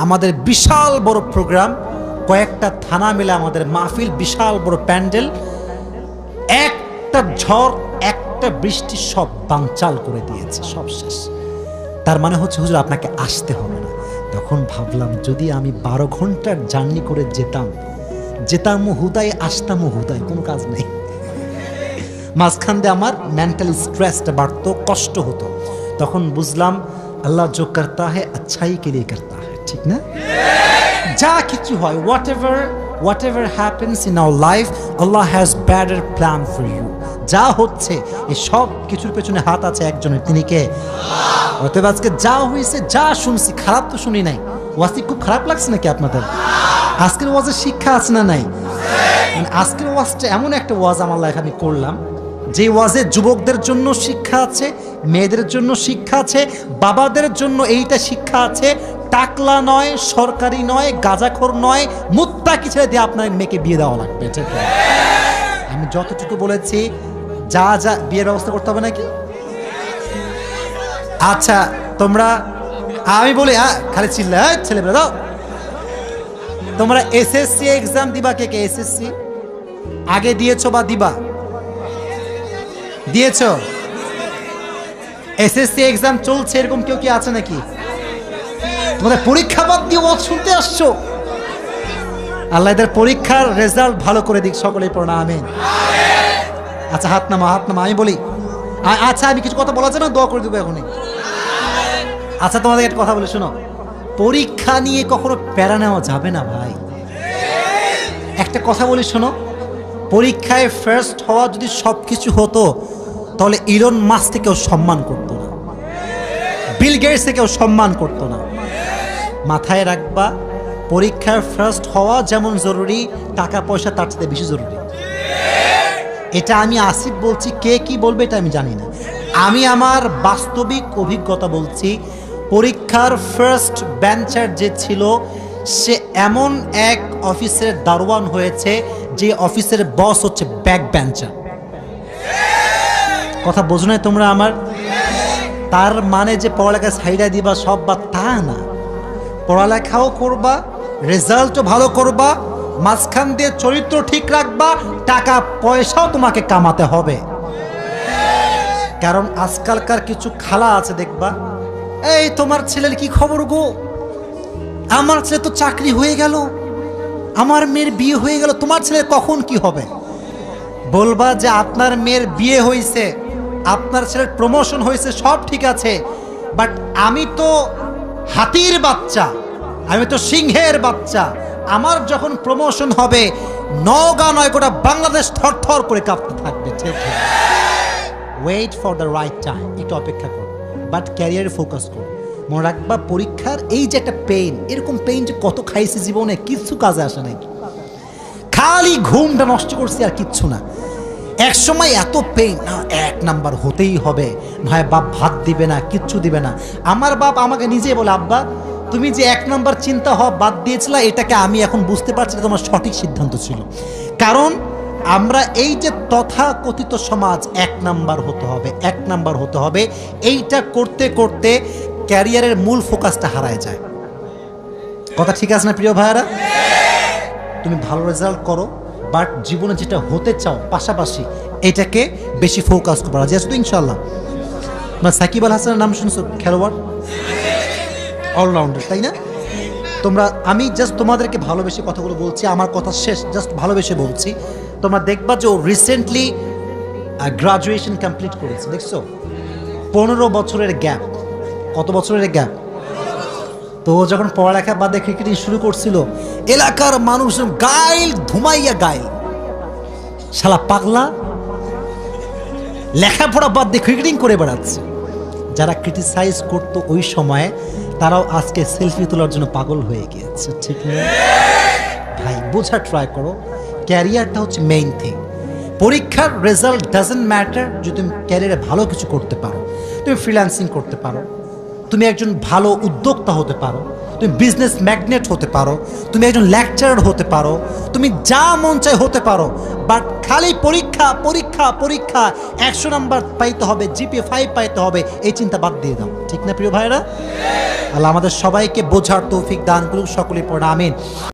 আমাদের বিশাল বড় প্রোগ্রাম, কয়েকটা থানা মিলে আমাদের মাহফিল, বিশাল বড় প্যান্ডেল, একটা ঝড় একটা বৃষ্টি সব বানচাল করে দিয়েছে, সব শেষ। তার মানে হচ্ছে হুজুর আপনাকে আসতে হবে না। তখন ভাবলাম যদি আমি 12 ঘন্টার জার্নি করে যেতাম হুদাই, আসতাম হুদাই, কোনো কাজ নেই। মাঝখান দিয়ে আমার মেন্টাল স্ট্রেসটা বাড়তো, কষ্ট হতো। তখন বুঝলাম আল্লাহ जो करता है अच्छाई के लिए करता है, ঠিক না? যা কিছু হয়, whatever happens in our life, Allah has better plan for you. যা হচ্ছে এই সব কিছুর পেছনে হাত আছে একজনের, তিনি কে? আল্লাহ। অতএব আজকে যা হয়েছে, যা শুনছি, খারাপ তো শুনি নাই। ওয়াজটি খুব খারাপ লাগছে নাকি আপনাদের? আজকের ওয়াজে শিক্ষা আছে না নাই? মানে আজকের ওয়াজটা এমন একটা ওয়াজ আমার লাইফে আমি করলাম, যে ওয়াজে যুবকদের জন্য শিক্ষা আছে, মেয়েদের জন্য শিক্ষা আছে, বাবাদের জন্য এইটা শিক্ষা আছে, টাকলা নয়, সরকারি নয়, গাঁজাখোর নয়, মুত্তাকি ছেড়ে দিয়ে আপনার মেয়েকে বিয়ে দেওয়া লাগবে। ঠিক আছে? আমি যতটুকু বলেছি, যা যা বিয়ের ব্যবস্থা করতে হবে নাকি? আচ্ছা তোমরা, আমি বলি খালি চিল্লা ছেলেমেয়ে দাও। তোমরা এসএসসি এক্সাম দিবা, কে কে এসএসসি আগে দিয়েছো বা দিবা? দিয়েছো? এসএসসি এক্সাম চলছে, এরকম কেউ কি আছে নাকি? তোমাদের পরীক্ষা বাদ দিয়ে ওয়াজ শুনতে আসছো? আল্লাহ এদের পরীক্ষার রেজাল্ট ভালো করে দিক, সকলেই পড়না আমিন। আচ্ছা হাত নামা, হাত নামা। আমি বলি আচ্ছা, আমি কিছু কথা বলা যায় না, দোয়া করে দেবো এখনই। আচ্ছা তোমাদের একটা কথা বলে শোনো, পরীক্ষা নিয়ে কখনো প্যারা নেওয়া যাবে না ভাই। একটা কথা বলি শোনো, পরীক্ষায় ফার্স্ট হওয়া যদি সব কিছু হতো, তাহলে ইলন মাস্ককে কেউ সম্মান করতো না, বিল গেটসকে কেউ সম্মান করতো না। মাথায় রাখবা, পরীক্ষায় ফার্স্ট হওয়া যেমন জরুরি, টাকা পয়সা তার চেয়ে বেশি জরুরি। এটা আমি আসিফ বলছি, কে কি বলবে এটা আমি জানি না। আমি আমার বাস্তবিক অভিজ্ঞতা বলছি। পরীক্ষার ফার্স্ট বেঞ্চার যে ছিল, সে এমন এক অফিসের দারোয়ান হয়েছে যে অফিসের বস হচ্ছে ব্যাক বেঞ্চার। কথা বোঝো না তোমরা আমার? তার মানে যে পড়ালেখা সাইডা দিবা সব, বা তা না। পড়ালেখাও করবা, রেজাল্টও ভালো করবা, মাঝখান দিয়ে চরিত্র ঠিক রাখবা, টাকা পয়সাও তোমাকে কামাতে হবে। কারণ আজকালকার কিছু খালা আছে দেখবা, এই তোমার ছেলের কি খবর গো, আমার ছেলে তো চাকরি হয়ে গেল, আমার মেয়ের বিয়ে হয়ে গেল, তোমার ছেলের কখন কি হবে? বলবা যে আপনার মেয়ের বিয়ে হয়েছে, আপনার ছেলের প্রমোশন হয়েছে, সব ঠিক আছে, বাট আমি তো হাতির বাচ্চা, আমি তো সিংহের বাচ্চা, আমার যখন প্রমোশন হবে নওগাঁ নয় গোটা বাংলাদেশ থরথর করে কাঁপতে থাকবে। ঠিক wait for the right time, একটু অপেক্ষা করো, বাট ক্যারিয়ারে ফোকাস করো। মনে রাখবা পরীক্ষার এই যে একটা পেইন, এরকম পেইন যে কত খাইছি জীবনে, কিচ্ছু কাজে আসে নাই, খালি ঘুমটা নষ্ট করছি আর কিচ্ছু না। এক সময় এত পেইন, না 1 নাম্বার হতেই হবে, ভাই বাপ ভাত দিবে না, কিচ্ছু দিবে না। আমার বাপ আমাকে নিজে বলে, আব্বা তুমি যে 1 নাম্বার চিন্তা হওয়া বাদ দিয়েছিলা, এটাকে আমি এখন বুঝতে পারছি তোমার সঠিক সিদ্ধান্ত ছিল। কারণ আমরা এই যে তথাকথিত সমাজ 1 নাম্বার হতে হবে, 1 নাম্বার হতে হবে, এইটা করতে করতে ক্যারিয়ারের মূল ফোকাসটা হারায় যায়। কথা ঠিক আছে না প্রিয় ভাইয়ারা? তুমি ভালো রেজাল্ট করো, বাট জীবনে যেটা হতে চাও পাশাপাশি এটাকে বেশি ফোকাস করো। রাজি আছো তো ইনশাল্লাহ? তোমরা সাকিব আল হাসানের নাম শুনছো, খেলোয়াড়, অলরাউন্ডার, তাই না? তোমরা, আমি জাস্ট তোমাদেরকে ভালোবেসে কথাগুলো বলছি, আমার কথা শেষ, জাস্ট ভালোবেসে বলছি। তোমরা দেখবা যে ও রিসেন্টলি গ্রাজুয়েশন কমপ্লিট করেছে, দেখছো? 15 বছরের গ্যাপ। কত বছরের গ্যাপ? তো যখন পড়ালেখা বাদে ক্রিকেটিং শুরু করছিল, এলাকার মানুষ গাইল ধুমাইয়া গাইল, শালা পাগলা লেখাপড়া বাদ দিয়ে ক্রিকেটিং করে বেড়াচ্ছে। যারা ক্রিটিসাইজ করতো ওই সময়ে, তারাও আজকে সেলফি তোলার জন্য পাগল হয়ে গিয়েছে। ঠিক না ভাই? বোঝা ট্রাই করো, ক্যারিয়ারটা হচ্ছে মেইন থিং। পরীক্ষার রেজাল্ট ডাজেন্ট ম্যাটার যদি তুমি ক্যারিয়ারে ভালো কিছু করতে পারো। তুমি ফ্রিল্যান্সিং করতে পারো, তুমি একজন ভালো উদ্যোক্তা হতে পারো, তুমি বিজনেস ম্যাগনেট হতে পারো, তুমি একজন লেকচারার হতে পারো, তুমি যা মন চায় হতে পারো, বাট খালি পরীক্ষা পরীক্ষা পরীক্ষা, 100 নাম্বার পাইতে হবে, জিপিএ 5 পাইতে হবে, এই চিন্তা বাদ দিয়ে দাও। ঠিক না প্রিয় ভাইরা? আল্লাহ আমাদের সবাইকে বোঝার তৌফিক দান করুক, সকলে পড়া আমিন।